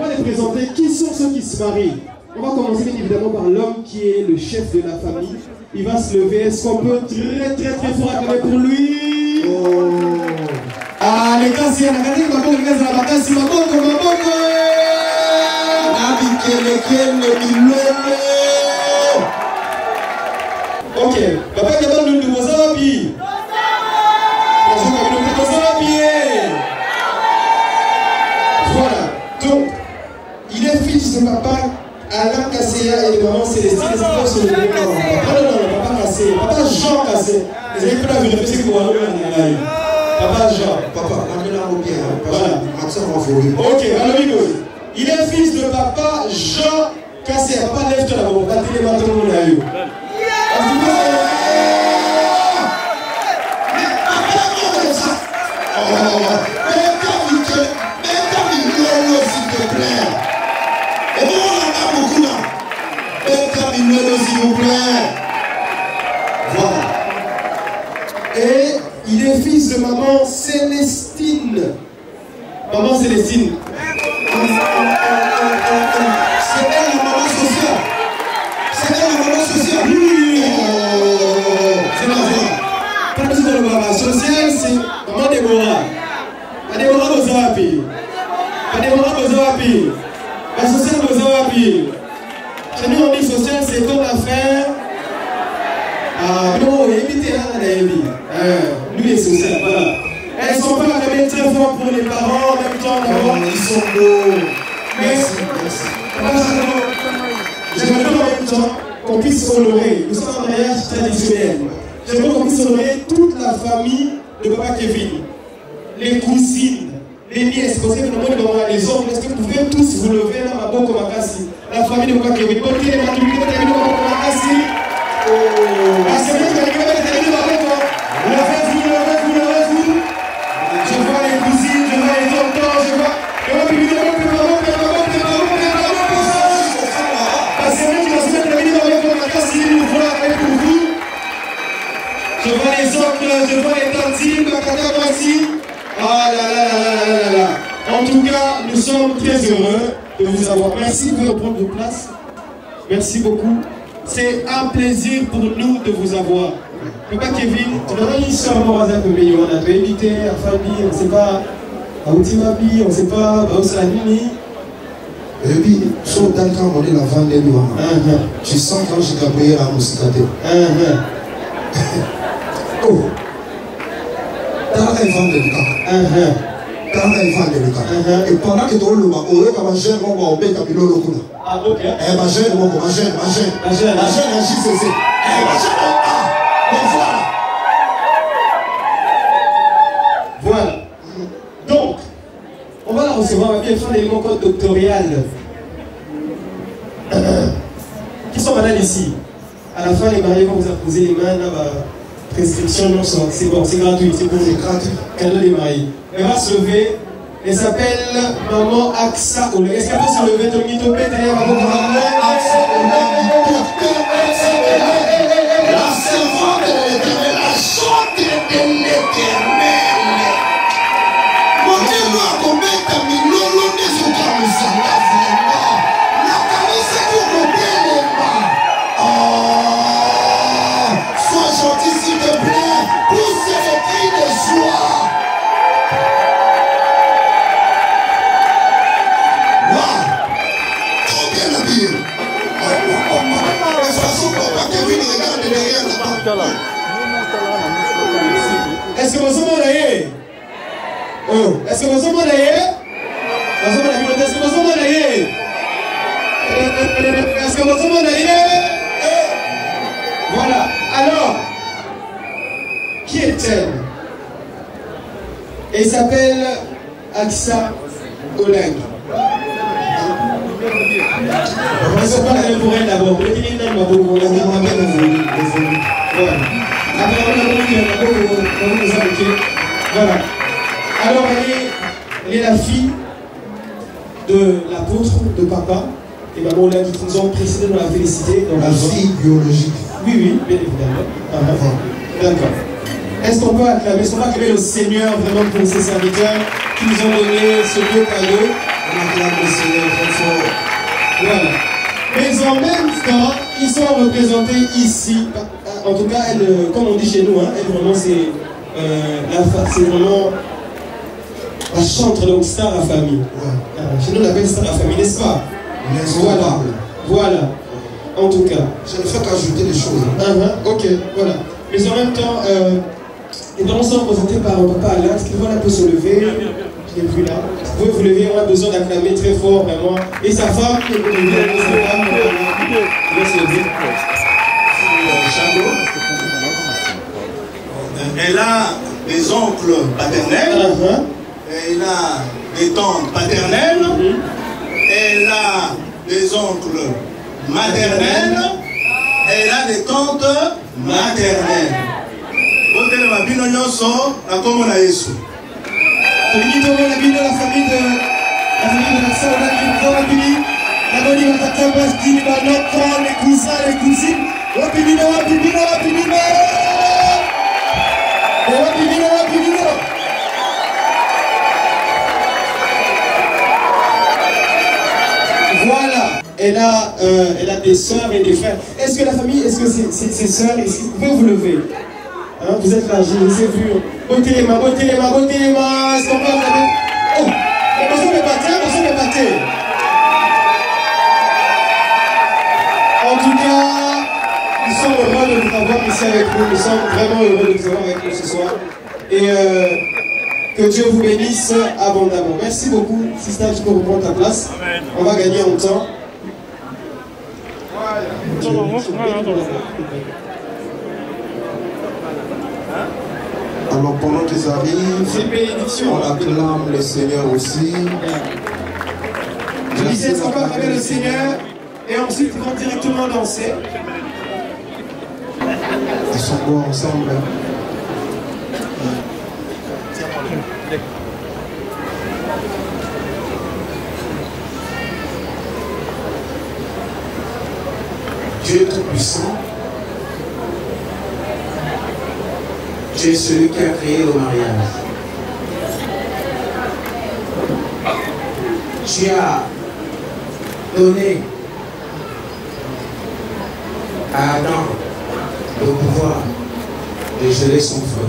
va les présenter. Qui sont ceux qui se marient? On va commencer bien évidemment par l'homme qui est le chef de la famille. Il va se lever. Est-ce qu'on peut très fort acclamer pour lui? Ah, les gars, si on a regardé le maboko, les gars, c'est la bataille, c'est maboko. Ok, papa Gabon nous nous wasabi. Voilà, donc il est fils de papa Alain Kasséa et de maman Célestine. Non, papa Kassé, papa Jean Kassé. Vous avez pas vu le petit pour aller. Papa Jean, papa, voilà. Ok, alors il est fils de papa Jean Kassé. Papa lève-toi là-bas, on va télé maintenant là. S'il vous plaît. Voilà. Et il est fils de maman Célestine. Maman Célestine. C'est elle la maman sociale. C'est elle la maman sociale. C'est ma femme. Pas besoin de maman sociale, c'est maman Déborah. Déborah Bozawapi. Déborah Bozawapi. La sociale Bozawapi. Chez nous, on dit social, c'est ton affaire. Ah, non, évitez, lui est social, voilà. Elles sont pas acclamées très fort pour les parents, en même temps, d'abord. Ils sont beaux. Merci. J'aimerais en même temps qu'on puisse honorer. Nous sommes un mariage traditionnel. J'aimerais qu'on puisse honorer toute la famille de papa Kevin. Les cousines, Béni, est-ce que vous avez les hommes, est-ce que vous pouvez tous vous lever là, ma boko makasi. La famille de Mouka Kevin, bonne télé, ma famille de Mouka makasi. La semaine de la Kevin, levez-vous. Je vois les cousines, je vois les tontons, je vois. La semaine de la Kevin, nous voilà avec pour vous. Je vois les oncles, je vois les tantines, ma tata voici. Ah là là là là là là. En tout cas, nous sommes très heureux de vous avoir. Merci de prendre de place. Merci beaucoup. C'est un plaisir pour nous de vous avoir. Papa Kevin, on a une soeur Morazak, mais on a évité la famille, on ne sait pas, à Outimabi, on ne sait pas, à Osalamini. Et puis, sur le temps, on est la vente des noirs. Tu sens quand j'ai Gabriel à Moussikate. Oh! T'as un vent de l'État. T'as un vent de l'État. Et pendant que tu as le mot, on est comme un jeune, on va au bec à Pilo Lokuna. Ah, ok. Eh, ma jeune, ma jeune, JCC. Eh, ma jeune, bon, voilà. Voilà. Donc, on va la recevoir, on va bien faire l'élément code doctorial. Qui sont malades ici? À la fin, les mariés vont vous apposer les mains là, prescription, non, c'est bon, c'est gratuit, c'est pour les gratuits. Cadeau des mariés. Elle va se lever. Elle s'appelle Maman Aksa Oleg. Est-ce qu'elle peut se lever? Tomito Pété, Maman Aksa Oleg. La servante de l'Éternel, la chante de l'Éternel. Montez-moi à commettre un milolo des autres musanga vraiment. La camisa qui vous les mains. Oh, sois gentil s'il te plaît. Poussez les cris de joie. Est-ce que vous avez oh, est-ce que vous avez est-ce que vous avez voilà. Alors, qui est-elle? Elle s'appelle Aksa Oleg. On ne sait pas la pour elle d'abord. Voilà. Voilà. Alors elle est la fille de l'apôtre, de papa, et maman là qui nous ont précédé dans la félicité. La fille biologique. Oui, oui, bien évidemment. D'accord. Est-ce qu'on peut acclamer le Seigneur vraiment pour ses serviteurs qui nous ont donné ce beau cadeau? On acclame le Seigneur très fort. Voilà. Mais en même temps, ils sont représentés ici. En tout cas, elle, comme on dit chez nous, hein, elle vraiment c'est vraiment la chantre, donc star la famille. Chez nous on appelle star la famille, n'est-ce pas? Voilà. Voilà. En tout cas. Je ne fais qu'ajouter des choses. Ok, voilà. Mais en même temps, les parents sont représentés par papa Alain. Est-ce qu'il va un peu se lever? Je l'ai vu là. Vous pouvez vous lever, on a besoin d'acclamer très fort, vraiment. Et sa femme, qui est elle a des oncles paternels, elle a des tantes paternelles, elle a des oncles maternels, elle a des tantes maternelles. Hôtel Mabino Nyoso, la commune à Yesu. La famille de Aksa Oleg, la bonne Matata Baski, les cousins, les cousines. Wapimino. Voilà, elle a des soeurs et des frères. Est-ce que la famille, est-ce que ses soeurs, vous pouvez vous lever? Hein, vous êtes là, je les ai vus. Bottez les mains. Est-ce qu'on peut vous lever? Oh, attention de battre. En tout cas, nous sommes heureux de vous avoir ici avec nous. Nous sommes vraiment heureux de vous avoir avec nous ce soir. Et que Dieu vous bénisse abondamment. Merci beaucoup. Sister, tu peux reprendre ta place. On va gagner en temps. Alors pendant qu'ils arrivent, on acclame le Seigneur aussi. Je disais encore avec le Seigneur et ensuite ils vont directement danser. Ils sont beaux ensemble. Dieu Tout-Puissant, tu es celui qui a créé le mariage. Tu as donné à Adam le pouvoir de geler son feu.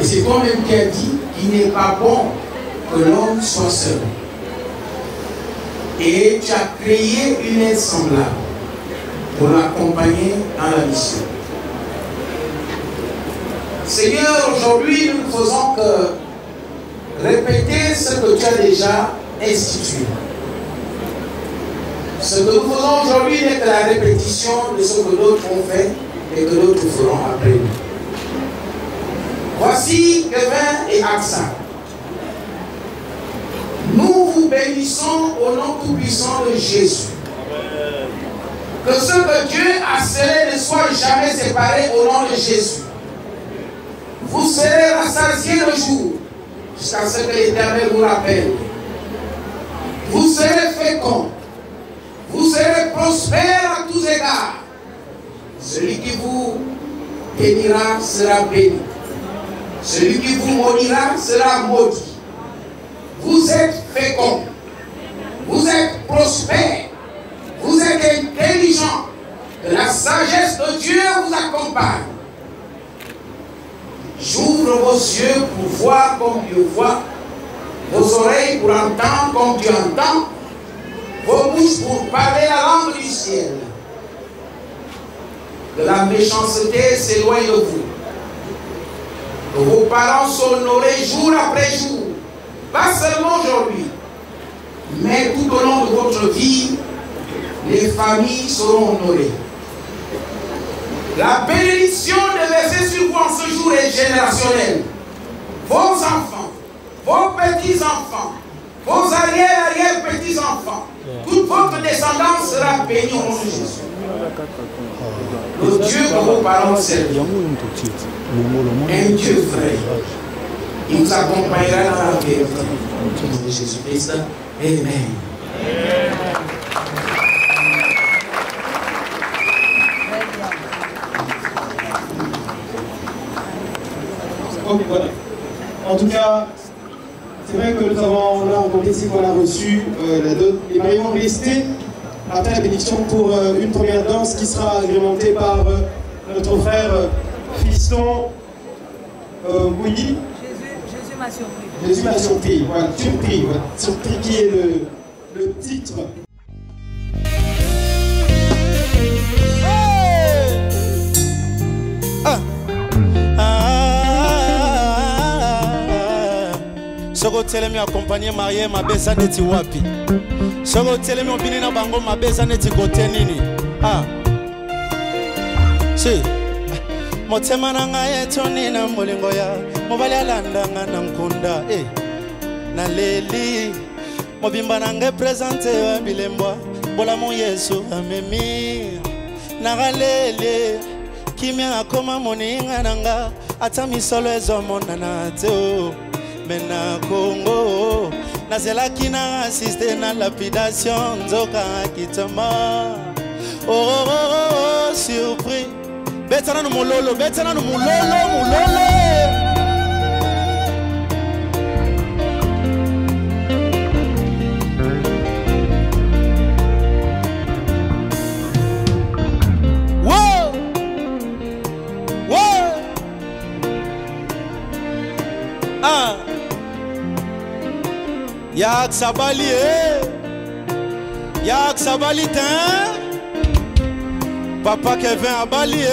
Et c'est toi-même qui as dit qu'il n'est pas bon que l'homme soit seul. Et tu as créé une aide semblable pour l'accompagner dans la mission. Seigneur, aujourd'hui, nous ne faisons que répéter ce que tu as déjà institué. Ce que nous faisons aujourd'hui n'est que la répétition de ce que d'autres ont fait et que d'autres feront après nous. Voici Kevin et Aksa. Nous vous bénissons au nom tout-puissant de Jésus. Que ce que Dieu a scellé ne soit jamais séparé au nom de Jésus. Vous serez rassasiés le jour jusqu'à ce que l'Éternel vous rappelle. Vous serez féconds. Vous serez prospères à tous égards. Celui qui vous bénira sera béni. Celui qui vous maudira sera maudit. Vous êtes féconds. Vous êtes prospères. Vous êtes intelligents. Que la sagesse de Dieu vous accompagne. J'ouvre vos yeux pour voir comme Dieu voit, vos oreilles pour entendre comme Dieu entend, vos bouches pour parler la langue du ciel. Que la méchanceté s'éloigne de vous. Que vos parents soient honorés jour après jour, pas seulement aujourd'hui, mais tout au long de votre vie, les familles seront honorées. La bénédiction déversée sur vous en ce jour est générationnelle. Vos enfants, vos petits-enfants, vos arrière-petits-enfants, toute votre descendance sera bénie au nom de Jésus. Le Dieu que vos parents servent, un Dieu vrai, il vous accompagnera dans la vérité. Au nom de Jésus-Christ. Amen. Ok, voilà. En tout cas, c'est vrai que nous avons là rencontré ici qu'on a reçu la dot. Les mariés vont rester après la bénédiction pour une première danse qui sera agrémentée par notre frère Fiston Willy. Jésus m'a surpris. Jésus m'a surpris, voilà, surpris, voilà. Surpris qui est le titre. Soko telemi accompagner marié ma besa neti wapi. Soko telemi opini na bango ma besa neti kote nini. Si motema nanga yetoni na molingo ya mobali alanda ngana nkunda na leli mobimba nanga presente wa bilembwa bola mon Yesu amemi na galele kimya akoma moninga nanga atami solo ezomona na teo. Mena Congo, nazelaki na assiste na lapidation nzoka kitama. Oh, surpris. Betana no mulolo, betana no mulolo. Yak sabali yak sabali ten Papa Kevin abali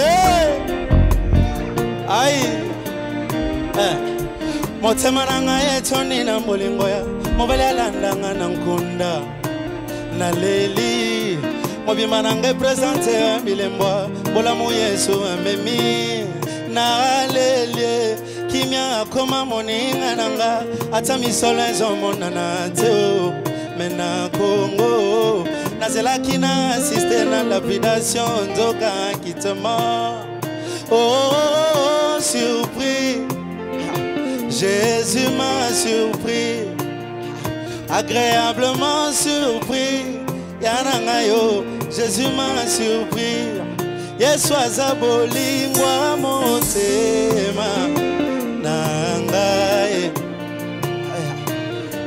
Aïe motema nanga yetoni na molingo ya mobali alanda ngana nkunda na leli mobima nanga presente bilembwa bola mo Yesu amemi na lele kimia koma moninga nanga ata misolo ezomona na teo mena Congo nazela kina assiste na lapidation nzoka kitema oh surpris Jésus m'a surpris agréablement surpris Yanangayo, Jésus m'a surpris. Yeswaza bolingwa motema nangaye.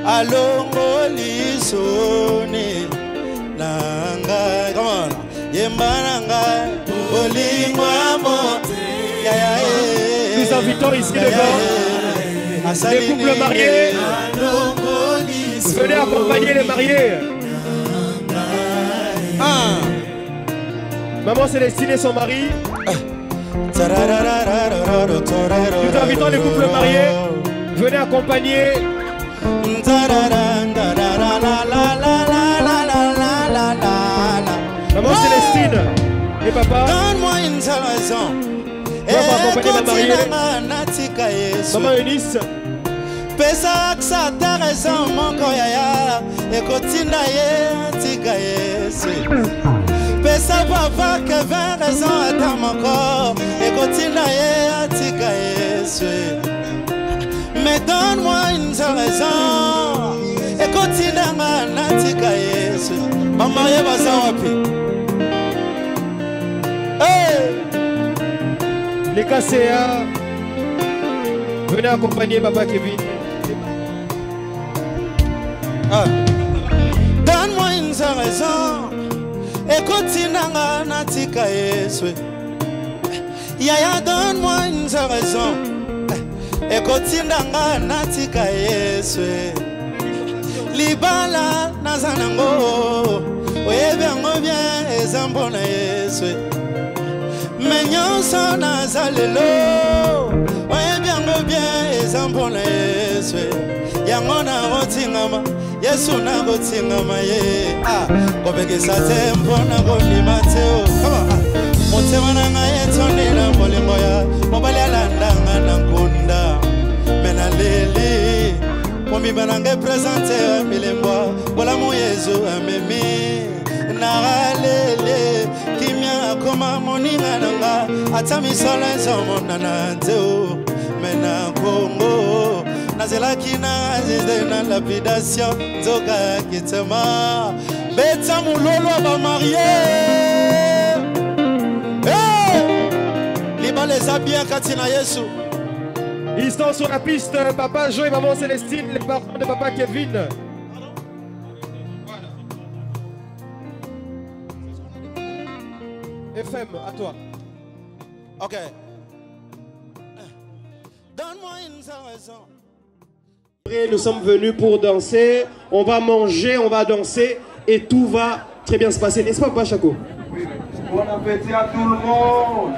Alongo lisoni nangaye. Come on, yembanangaye bolingwa motema. Nous invitons ici devant les couples mariés. Venez accompagner les mariés. Maman Célestine et son mari. Nous invitons les couples mariés. Venez accompagner. Maman Célestine et papa. Donne-moi une seule raison. Accompagner ma mariée. Maman Eunice. Pesa aksa ta raison mon koyaya ekotinda ye tika yesu Pesa papa que 20 raisons ata moko ekotinda ye tika yesu Mais donne-moi une seule raison ekotinda nga tika yesu Mama ye basa wapi Hey Les KCA venez accompagner papa Kevin. Donne-moi une seule raison. Écoute nanga natika yesu. Yaya donne-moi une seule raison. Écoute nanga natika yesu. Libala nazanango. Oyebiango bien ezambona yesu. Menyonso nazalelo. Oyebiango bien ezambona yesu. Yangona rotingama. Yesu na gotingama ye kobekisa tempo na kolima teo motema na ngai etonela molimo ya mobali alandanga na nkunda mena leli momiba na ngai presente milembo bolamu Yesu amemi na lele kimia akoma moninga nanga ata misolo ezomona na teo mena Congo Nazela kina azizde na lapidation Nzoka kitema Beta mulolo ba marié Liba les a bien katina Yesu Ils sont sur la piste Papa Jo et Maman Célestine Les parents de Papa Kevin FM, à toi Ok Donne-moi une raison Nous sommes venus pour danser, on va manger, on va danser et tout va très bien se passer, n'est-ce pas, Papa Chaco? Bon appétit à tout le monde.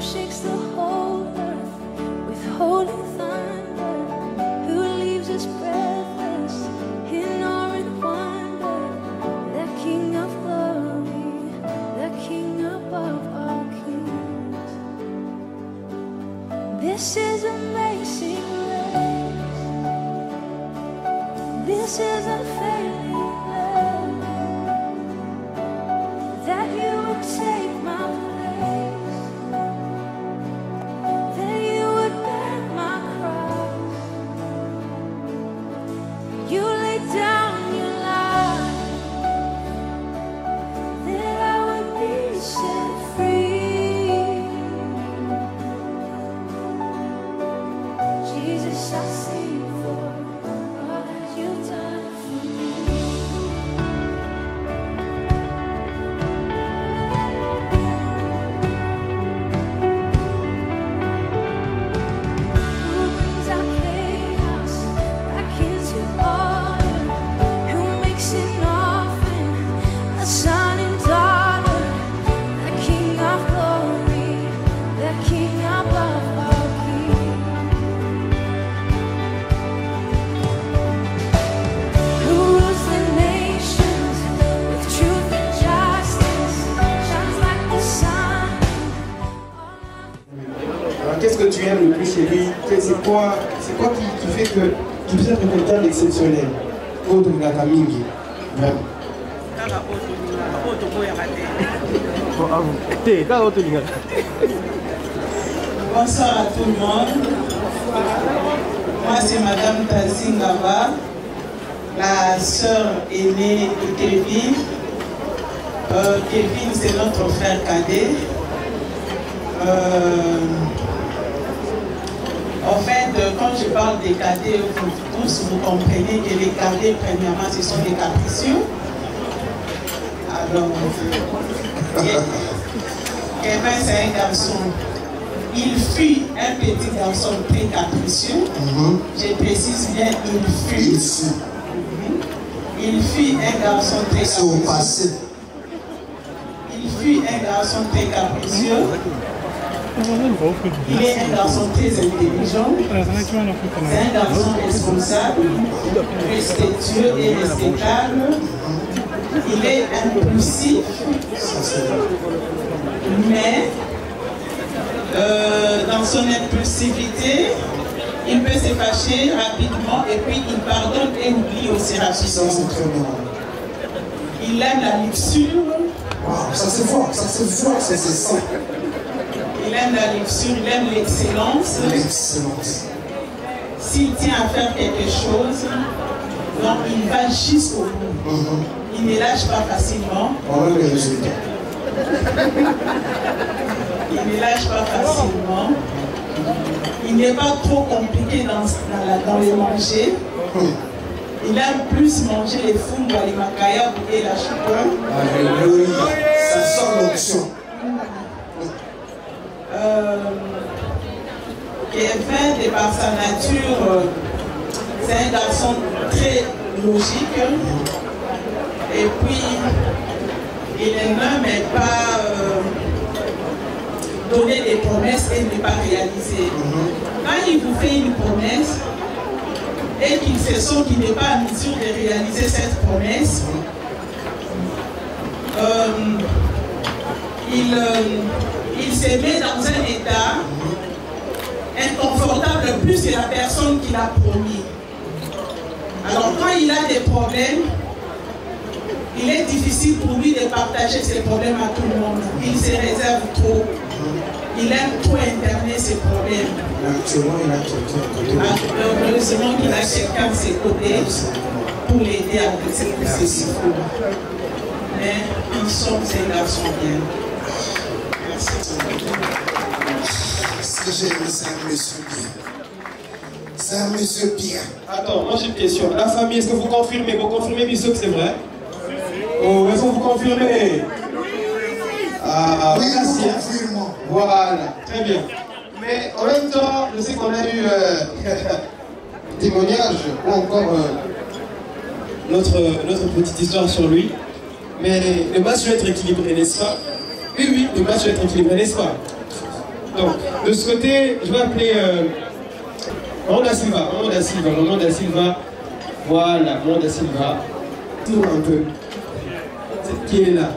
Shakes the whole earth with holy thunder, who leaves us breathless in awe and wonder, the King of glory, the King above all kings. This is amazing grace, this is unfailing love, that you would take my place. Down your life, that I would be set free. Jesus, I sing for all that you've done for me. a son and daughter, the King of glory, the King above all kings. Who rules the nations with truth and justice, shines like the sun. Alors, qu'est-ce que tu aimes le plus chez lui? C'est quoi qui fait que tu puisses être quelqu'un d'exceptionnel? Bonsoir à tout le monde. Moi c'est Madame Tazingaba, la sœur aînée de Kevin. Kevin c'est notre frère cadet. En fait, quand je parle des cadets, vous tous vous comprenez que les cadets, premièrement, ce sont des capricieux. Alors, Kevin, c'est un garçon. Il fut un petit garçon très capricieux. Je précise bien, il fut. Il fut un garçon très capricieux. Il fut un garçon très capricieux. Il est un garçon très intelligent, c'est un garçon responsable, respectueux et respectable. Il est impulsif, mais dans son impulsivité, il peut se fâcher rapidement et puis il pardonne et oublie aussi rapidement. Il aime la luxure. Wow, ça c'est fort, c'est ça. Il aime la luxure, il aime l'excellence. S'il tient à faire quelque chose, donc il va jusqu'au bout. Il ne lâche pas facilement. Il ne lâche pas facilement. Il n'est pas trop compliqué dans les manger. Il aime plus manger les fungwa, les makaya et la choupa. Alléluia. Ça sort l'option. Kevin, de par sa nature, c'est un garçon très logique. Et puis, il aime mais pas donner des promesses et ne pas réaliser. Quand il vous fait une promesse et qu'il se sent qu'il n'est pas en mesure de réaliser cette promesse, il se met dans un état inconfortable plus que la personne qui l'a promis. Alors quand il a des problèmes, il est difficile pour lui de partager ses problèmes à tout le monde. Il se réserve trop. Il aime trop interner ses problèmes. Actuellement, il a quelqu'un à côté. Heureusement qu'il a quelqu'un de ses côtés pour l'aider avec ses processus. Mais ils sont ces garçons bien. Ce que j'aime, c'est un monsieur bien. C'est un monsieur bien. Attends, moi j'ai une question. La famille, est-ce que vous confirmez? Vous confirmez, Bissot, que c'est vrai? Oh, est-ce que vous confirmez? Ah, oui, merci. nous confirmons. Voilà, très bien. Mais en même temps, je sais qu'on a eu témoignage ou encore notre petite histoire sur lui. Mais le match doit être équilibré, n'est-ce pas? Oui, le match doit être équilibré, n'est-ce pas? Donc, de ce côté, je vais appeler Maman da Silva. Voilà, Maman da Silva. Nous un peu. Qui est là?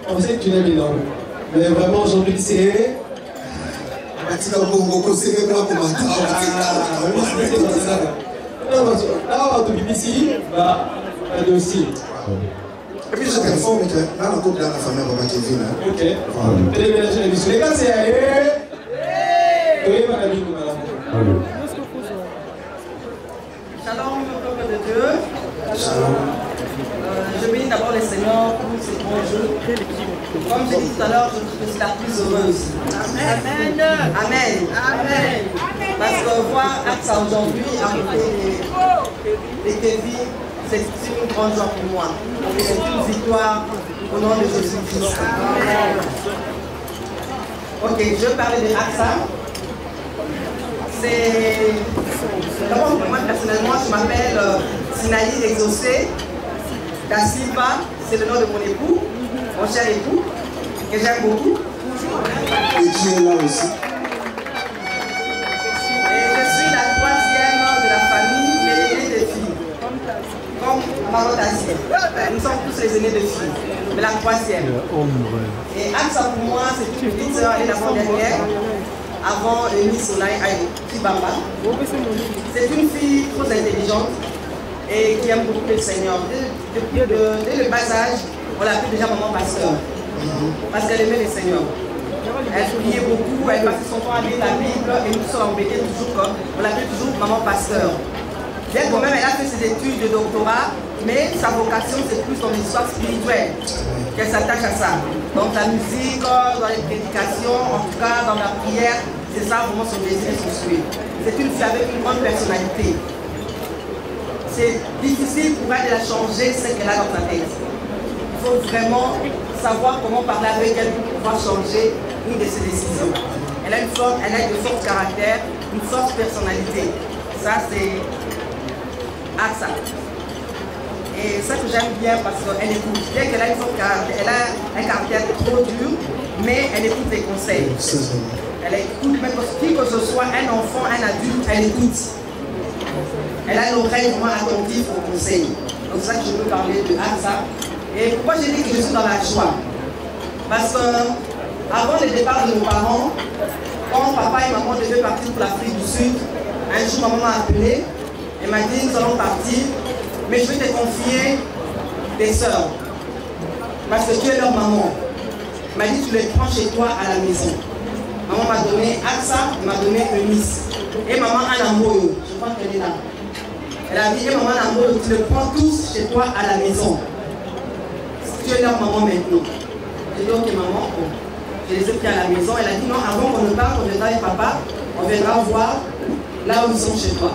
On sait que tu l'aimes énorme. Mais vraiment, aujourd'hui, c'est... Là, on va te BBC, bah, là aussi. Et puis je t'informe que là, on coupe dans la famille, on va Kevin. Ok. Téléménager l'émission. Les gars, c'est allé. Shalom, peuple de Dieu. Shalom. Je bénis d'abord le Seigneur pour ce bon jeu. Comme j'ai dit tout à l'heure, je suis la plus heureuse. Amen. Amen. Amen. Parce que voir AXA aujourd'hui arriver les Kevin, c'est une grande joie pour moi. C'est une victoire au nom de Jésus-Christ. Ok, je vais parler de AXA. D'abord, moi personnellement, je m'appelle Sinaï Exaucé da Silva c'est le nom de mon époux, mon cher époux, que j'aime beaucoup. Et qui est là aussi? Et je suis la troisième de la famille, mais l'aînée des filles. Comme maman t'a dit, nous sommes tous les aînés de filles, mais la troisième. Et Aksa pour moi, c'est une petite sœur, elle est l'avant-dernière, avant Miss Soleil Kibamba. C'est une fille trop intelligente et qui aime beaucoup le Seigneur. Dès le bas âge, on l'appelle déjà maman pasteur, parce qu'elle aimait le Seigneur. Elle priait beaucoup, elle passait son temps à lire la Bible et nous sommes embêtés toujours comme, on l'appelle toujours maman pasteur. Bien quand même, elle a fait ses études de doctorat, mais sa vocation c'est plus dans l'histoire spirituelle qu'elle s'attache à ça. Donc la musique, dans les prédications, en tout cas dans la prière, c'est ça vraiment son désir et son souhait. C'est une fille avec une grande personnalité. C'est difficile pour elle de la changer ce qu'elle a dans sa tête. Il faut vraiment savoir comment parler avec elle pour pouvoir changer une de ses décisions. Elle a de forts caractère, une forte personnalité. Ça c'est Aksa. Et ça que j'aime bien parce qu'elle écoute. Bien qu'elle a une forte caractère, elle a un caractère trop dur, mais elle écoute les conseils. Elle écoute, même qui que ce soit, un enfant, un adulte, elle écoute. Elle a l'oreille vraiment attentive aux conseils. Donc c'est ça que je peux parler de Aksa. Et pourquoi j'ai dit que je suis dans la joie? Parce que avant le départ de nos parents, quand papa et maman devaient partir pour l'Afrique du Sud, un jour maman m'a appelé, elle m'a dit nous allons partir, mais je vais te confier des sœurs. Parce que tu es leur maman. Elle m'a dit tu les prends chez toi à la maison. Maman m'a donné Aksa, elle m'a donné Eunice. Et maman Anna Moyo, je crois qu'elle est là. Elle a dit, maman Anna Moyo, tu les prends tous chez toi à la maison. Tu es leur maman maintenant. J'ai dit, ok maman, bon. Je les ai pris à la maison. Elle a dit, non, avant qu'on ne parte, on viendra avec papa, on viendra voir là où ils sont chez toi.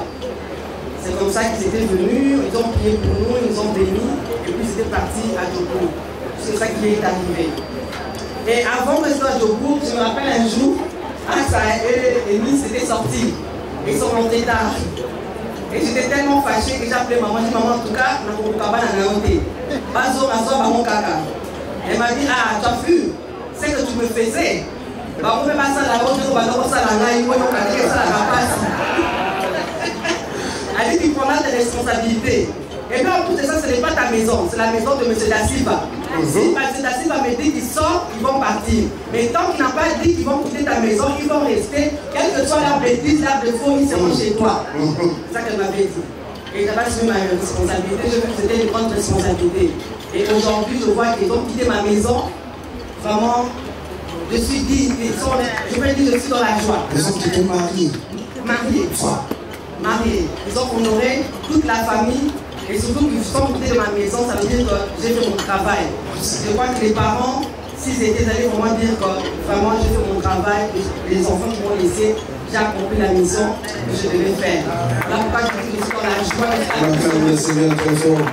C'est comme ça qu'ils étaient venus, ils ont prié pour nous, ils nous ont bénis, et puis ils étaient partis à Djokour. C'est ça qui est arrivé. Et avant que je sois à Djokour, je me rappelle un jour, Aksa et Miss étaient sortis. Ils sont rentrés tard. Et j'étais tellement fâchée que j'ai appelé maman. J'ai dit, maman, en tout cas, elle m'a dit, ah, tu as vu, c'est que tu me faisais. Elle dit, tu prendras tes responsabilités. Et puis en plus de ça, ce n'est pas ta maison, c'est la maison de M. Da Silva. Si M. Da Silva me dit qu'ils sortent, ils vont partir. Mais tant qu'il n'a pas dit qu'ils vont quitter ta maison, ils vont rester. Quelle que soit leur bêtise, leur défaut, ils seront chez toi. C'est ça qu'elle m'avait dit. Et j'avais assumé ma responsabilité, je veux que c'était une grande responsabilité. Et aujourd'hui, je vois qu'ils ont quitté ma maison. Vraiment, je suis dit, je peux dire, je suis dans la joie. Ils ont quitté mariés. Mariés. Mariés. Ils ont honoré toute la famille. Et surtout qu'ils sont quittés de ma maison, ça veut dire que j'ai fait mon travail. Je crois que les parents, s'ils étaient allés vraiment dire que vraiment j'ai fait mon travail, les enfants qui m'ont laissé, j'ai accompli la mission que je devais faire. Là pourquoi je dis que je suis dans la joie. On acclame le Seigneur très fort.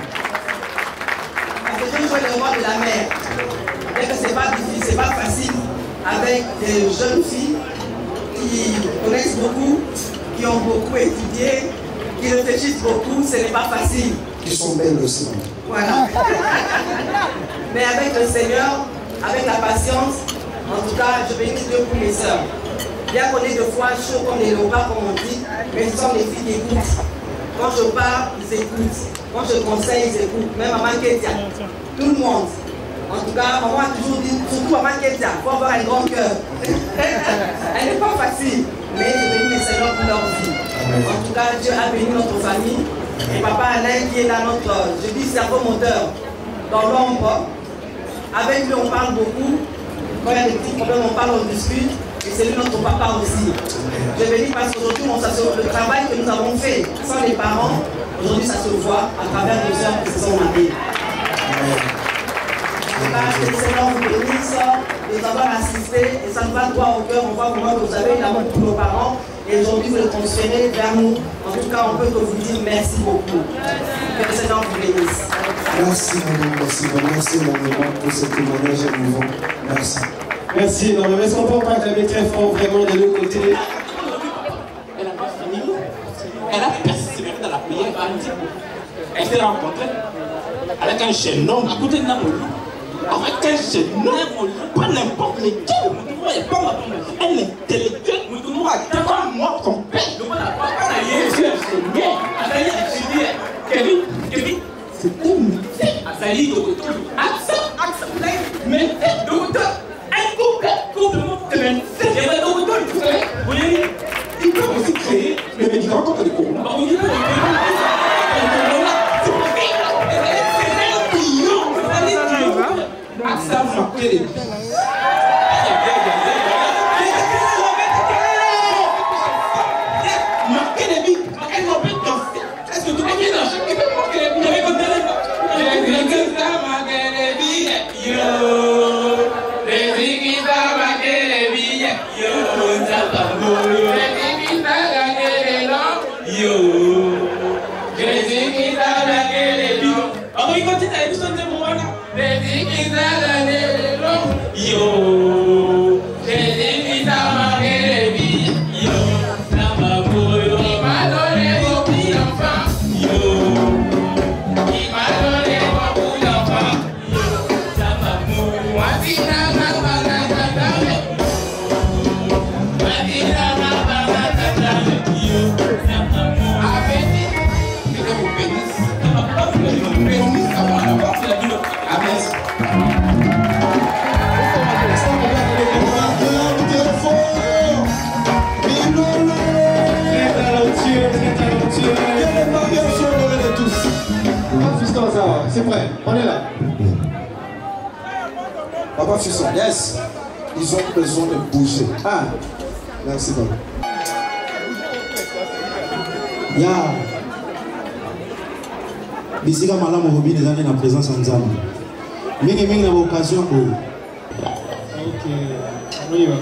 Parce que je joue le roi de la mère. Et que c'est pas difficile, c'est pas facile avec des jeunes filles qui connaissent beaucoup, qui ont beaucoup étudié, qui réfléchissent beaucoup, ce n'est pas facile. Qui sont belles aussi. Voilà. Mais avec le Seigneur, avec la patience, en tout cas, je bénis Dieu pour mes sœurs. Bien qu'on ait des fois chaud comme les lobas, comme on dit, mais ce sont les filles qui écoutent. Quand je parle, ils écoutent. Quand je conseille, ils écoutent. Même Maman Ketia, tout le monde. En tout cas, maman a toujours dit, surtout Maman Ketia, il faut avoir un grand cœur. Elle n'est pas facile, mais je bénis les Seigneurs pour leur vie. En tout cas, Dieu a béni notre famille. Et papa Alain qui est là, notre, je dis cerveau moteur, dans l'ombre. Avec lui, on parle beaucoup. Quand il y a des petits problèmes, on parle, on discute. Et c'est lui notre papa aussi. Je bénis parce qu'aujourd'hui, le travail que nous avons fait sans les parents, aujourd'hui, ça se voit à travers nos sœurs qui se sont mariées. Que le Seigneur vous bénisse de nous avoir assisté. Et ça nous va droit au cœur. On voit comment vous avez l'amour pour nos parents. Et aujourd'hui, vous le transférez vers nous. En tout cas, on peut que vous dire merci beaucoup. Que le Seigneur vous bénisse. Merci, madame, merci énormément pour ce témoignage émouvant. Merci. Merci énormément. Est-ce qu'on peut pas acclamer très fort vraiment de l'autre côté? Elle a persévéré dans la prière. Elle s'est rencontrée avec un jeune homme à côté de Namoli. Avec un jeune homme, pas n'importe lequel. Un intellectuel, comme moi, son père. Kevin, c'est un médecin. Azali, docteur. Mais docteur, un couple, médecin. Vous voyez, il peut aussi créer les médicaments contre les corona. Ça marquait les billes. Marquer les billes. Elle m'a fait danser. Est-ce que tu peux bien danser? Tu peux marquer les billes. J'avais compté les ça marquer les billes. Yo. Les ziggy ça marquer les billes. Yo. Ça va mourir. Les ziggy ça marquer les noms. Yo. Les ziggy ça marquer les billes. Alors il continue à émission de mon là. Les ziggy ça marquer les noms. Yo. Les ziggy ça marquer les billes. Yo. Ça va mourir. Il m'a donné beaucoup d'enfants. Yo. Il m'a donné beaucoup d'enfants. Yo. Ça va mourir. Moi, si c'est prêt, on est là. Papa Fisson, yes. Ils ont besoin de bouger. Ah, merci beaucoup. Ya. Bisika malamu hobi les années en présence en Zambie. Mingi na occasion pour. Ok, on y va.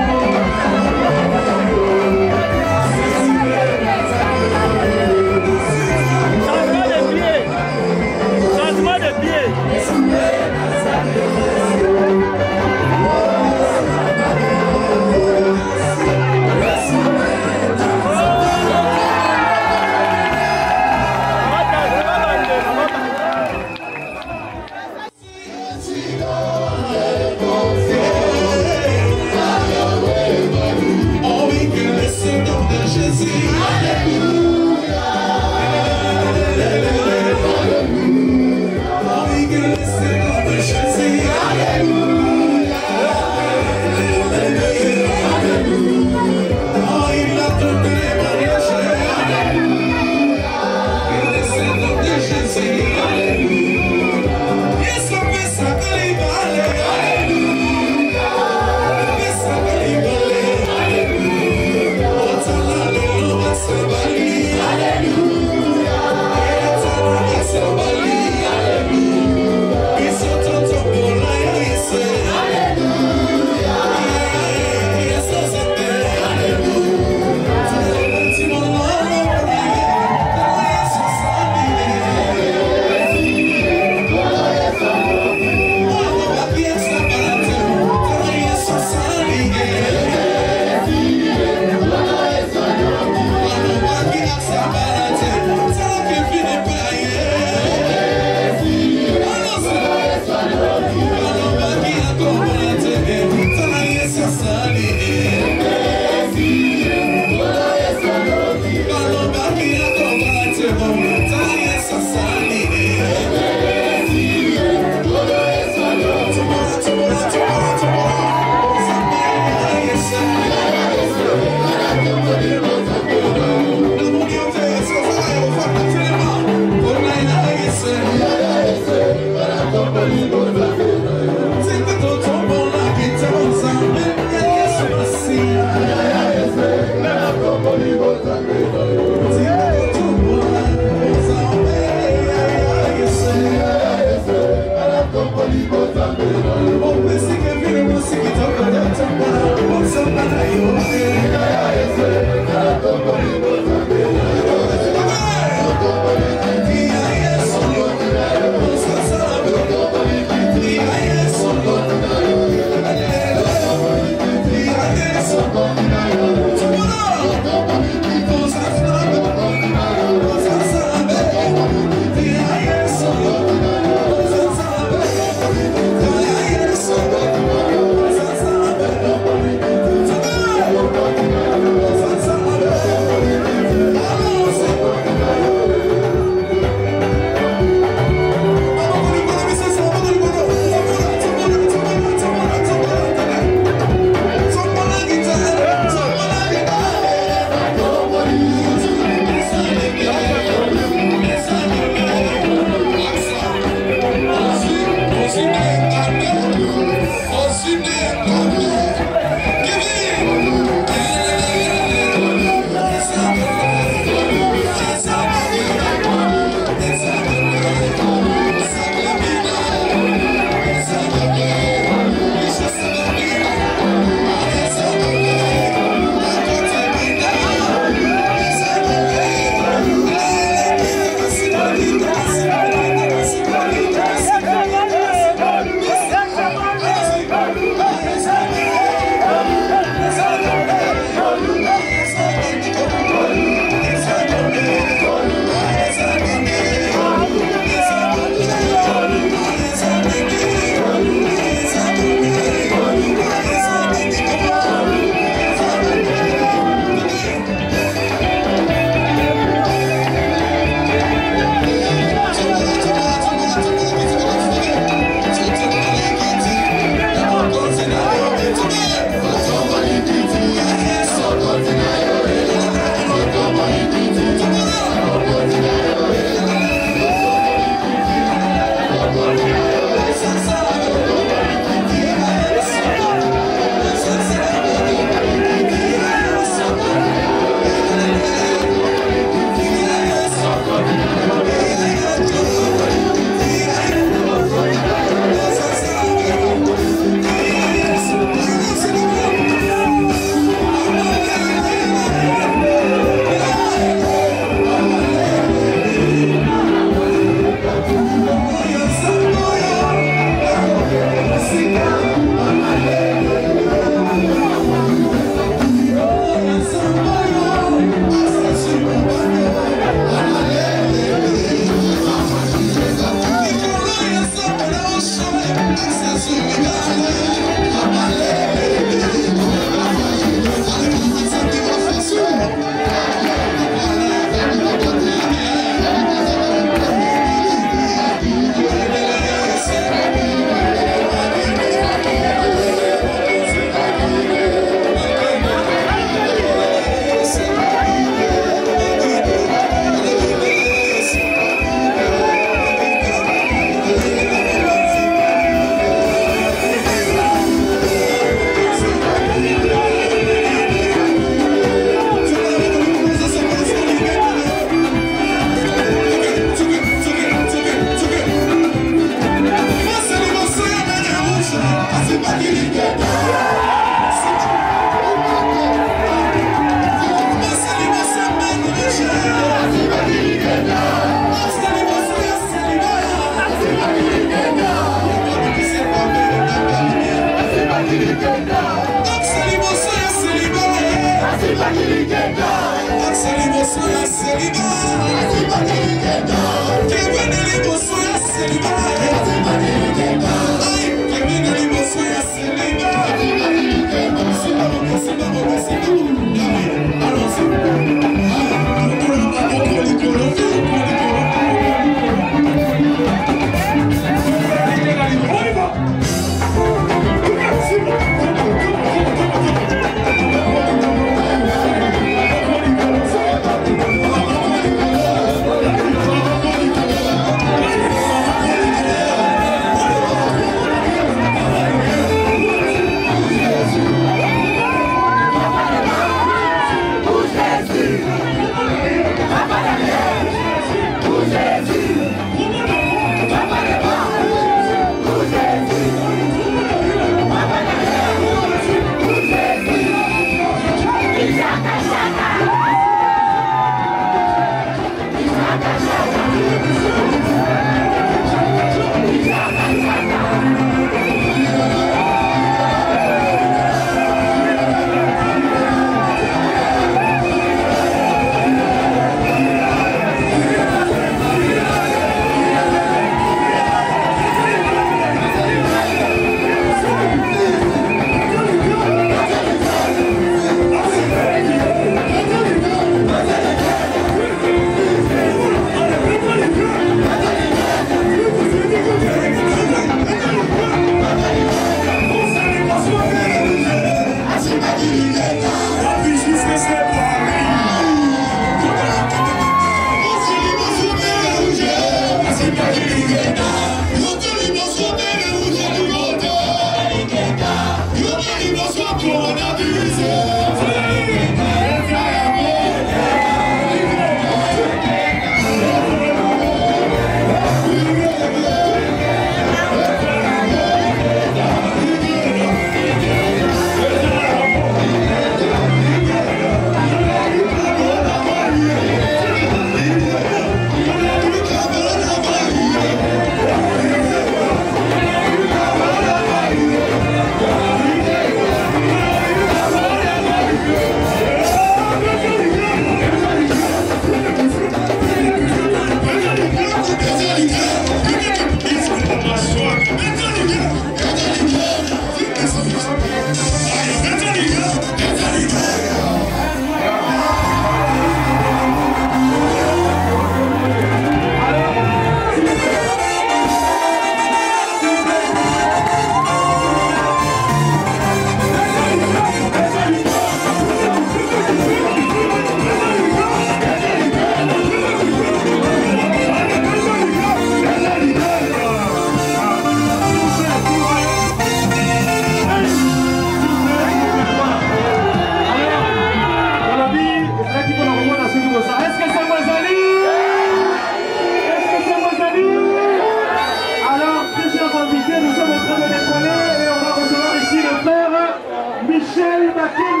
Nous sommes en train de décoller et on va recevoir ici le père Michel Makenga.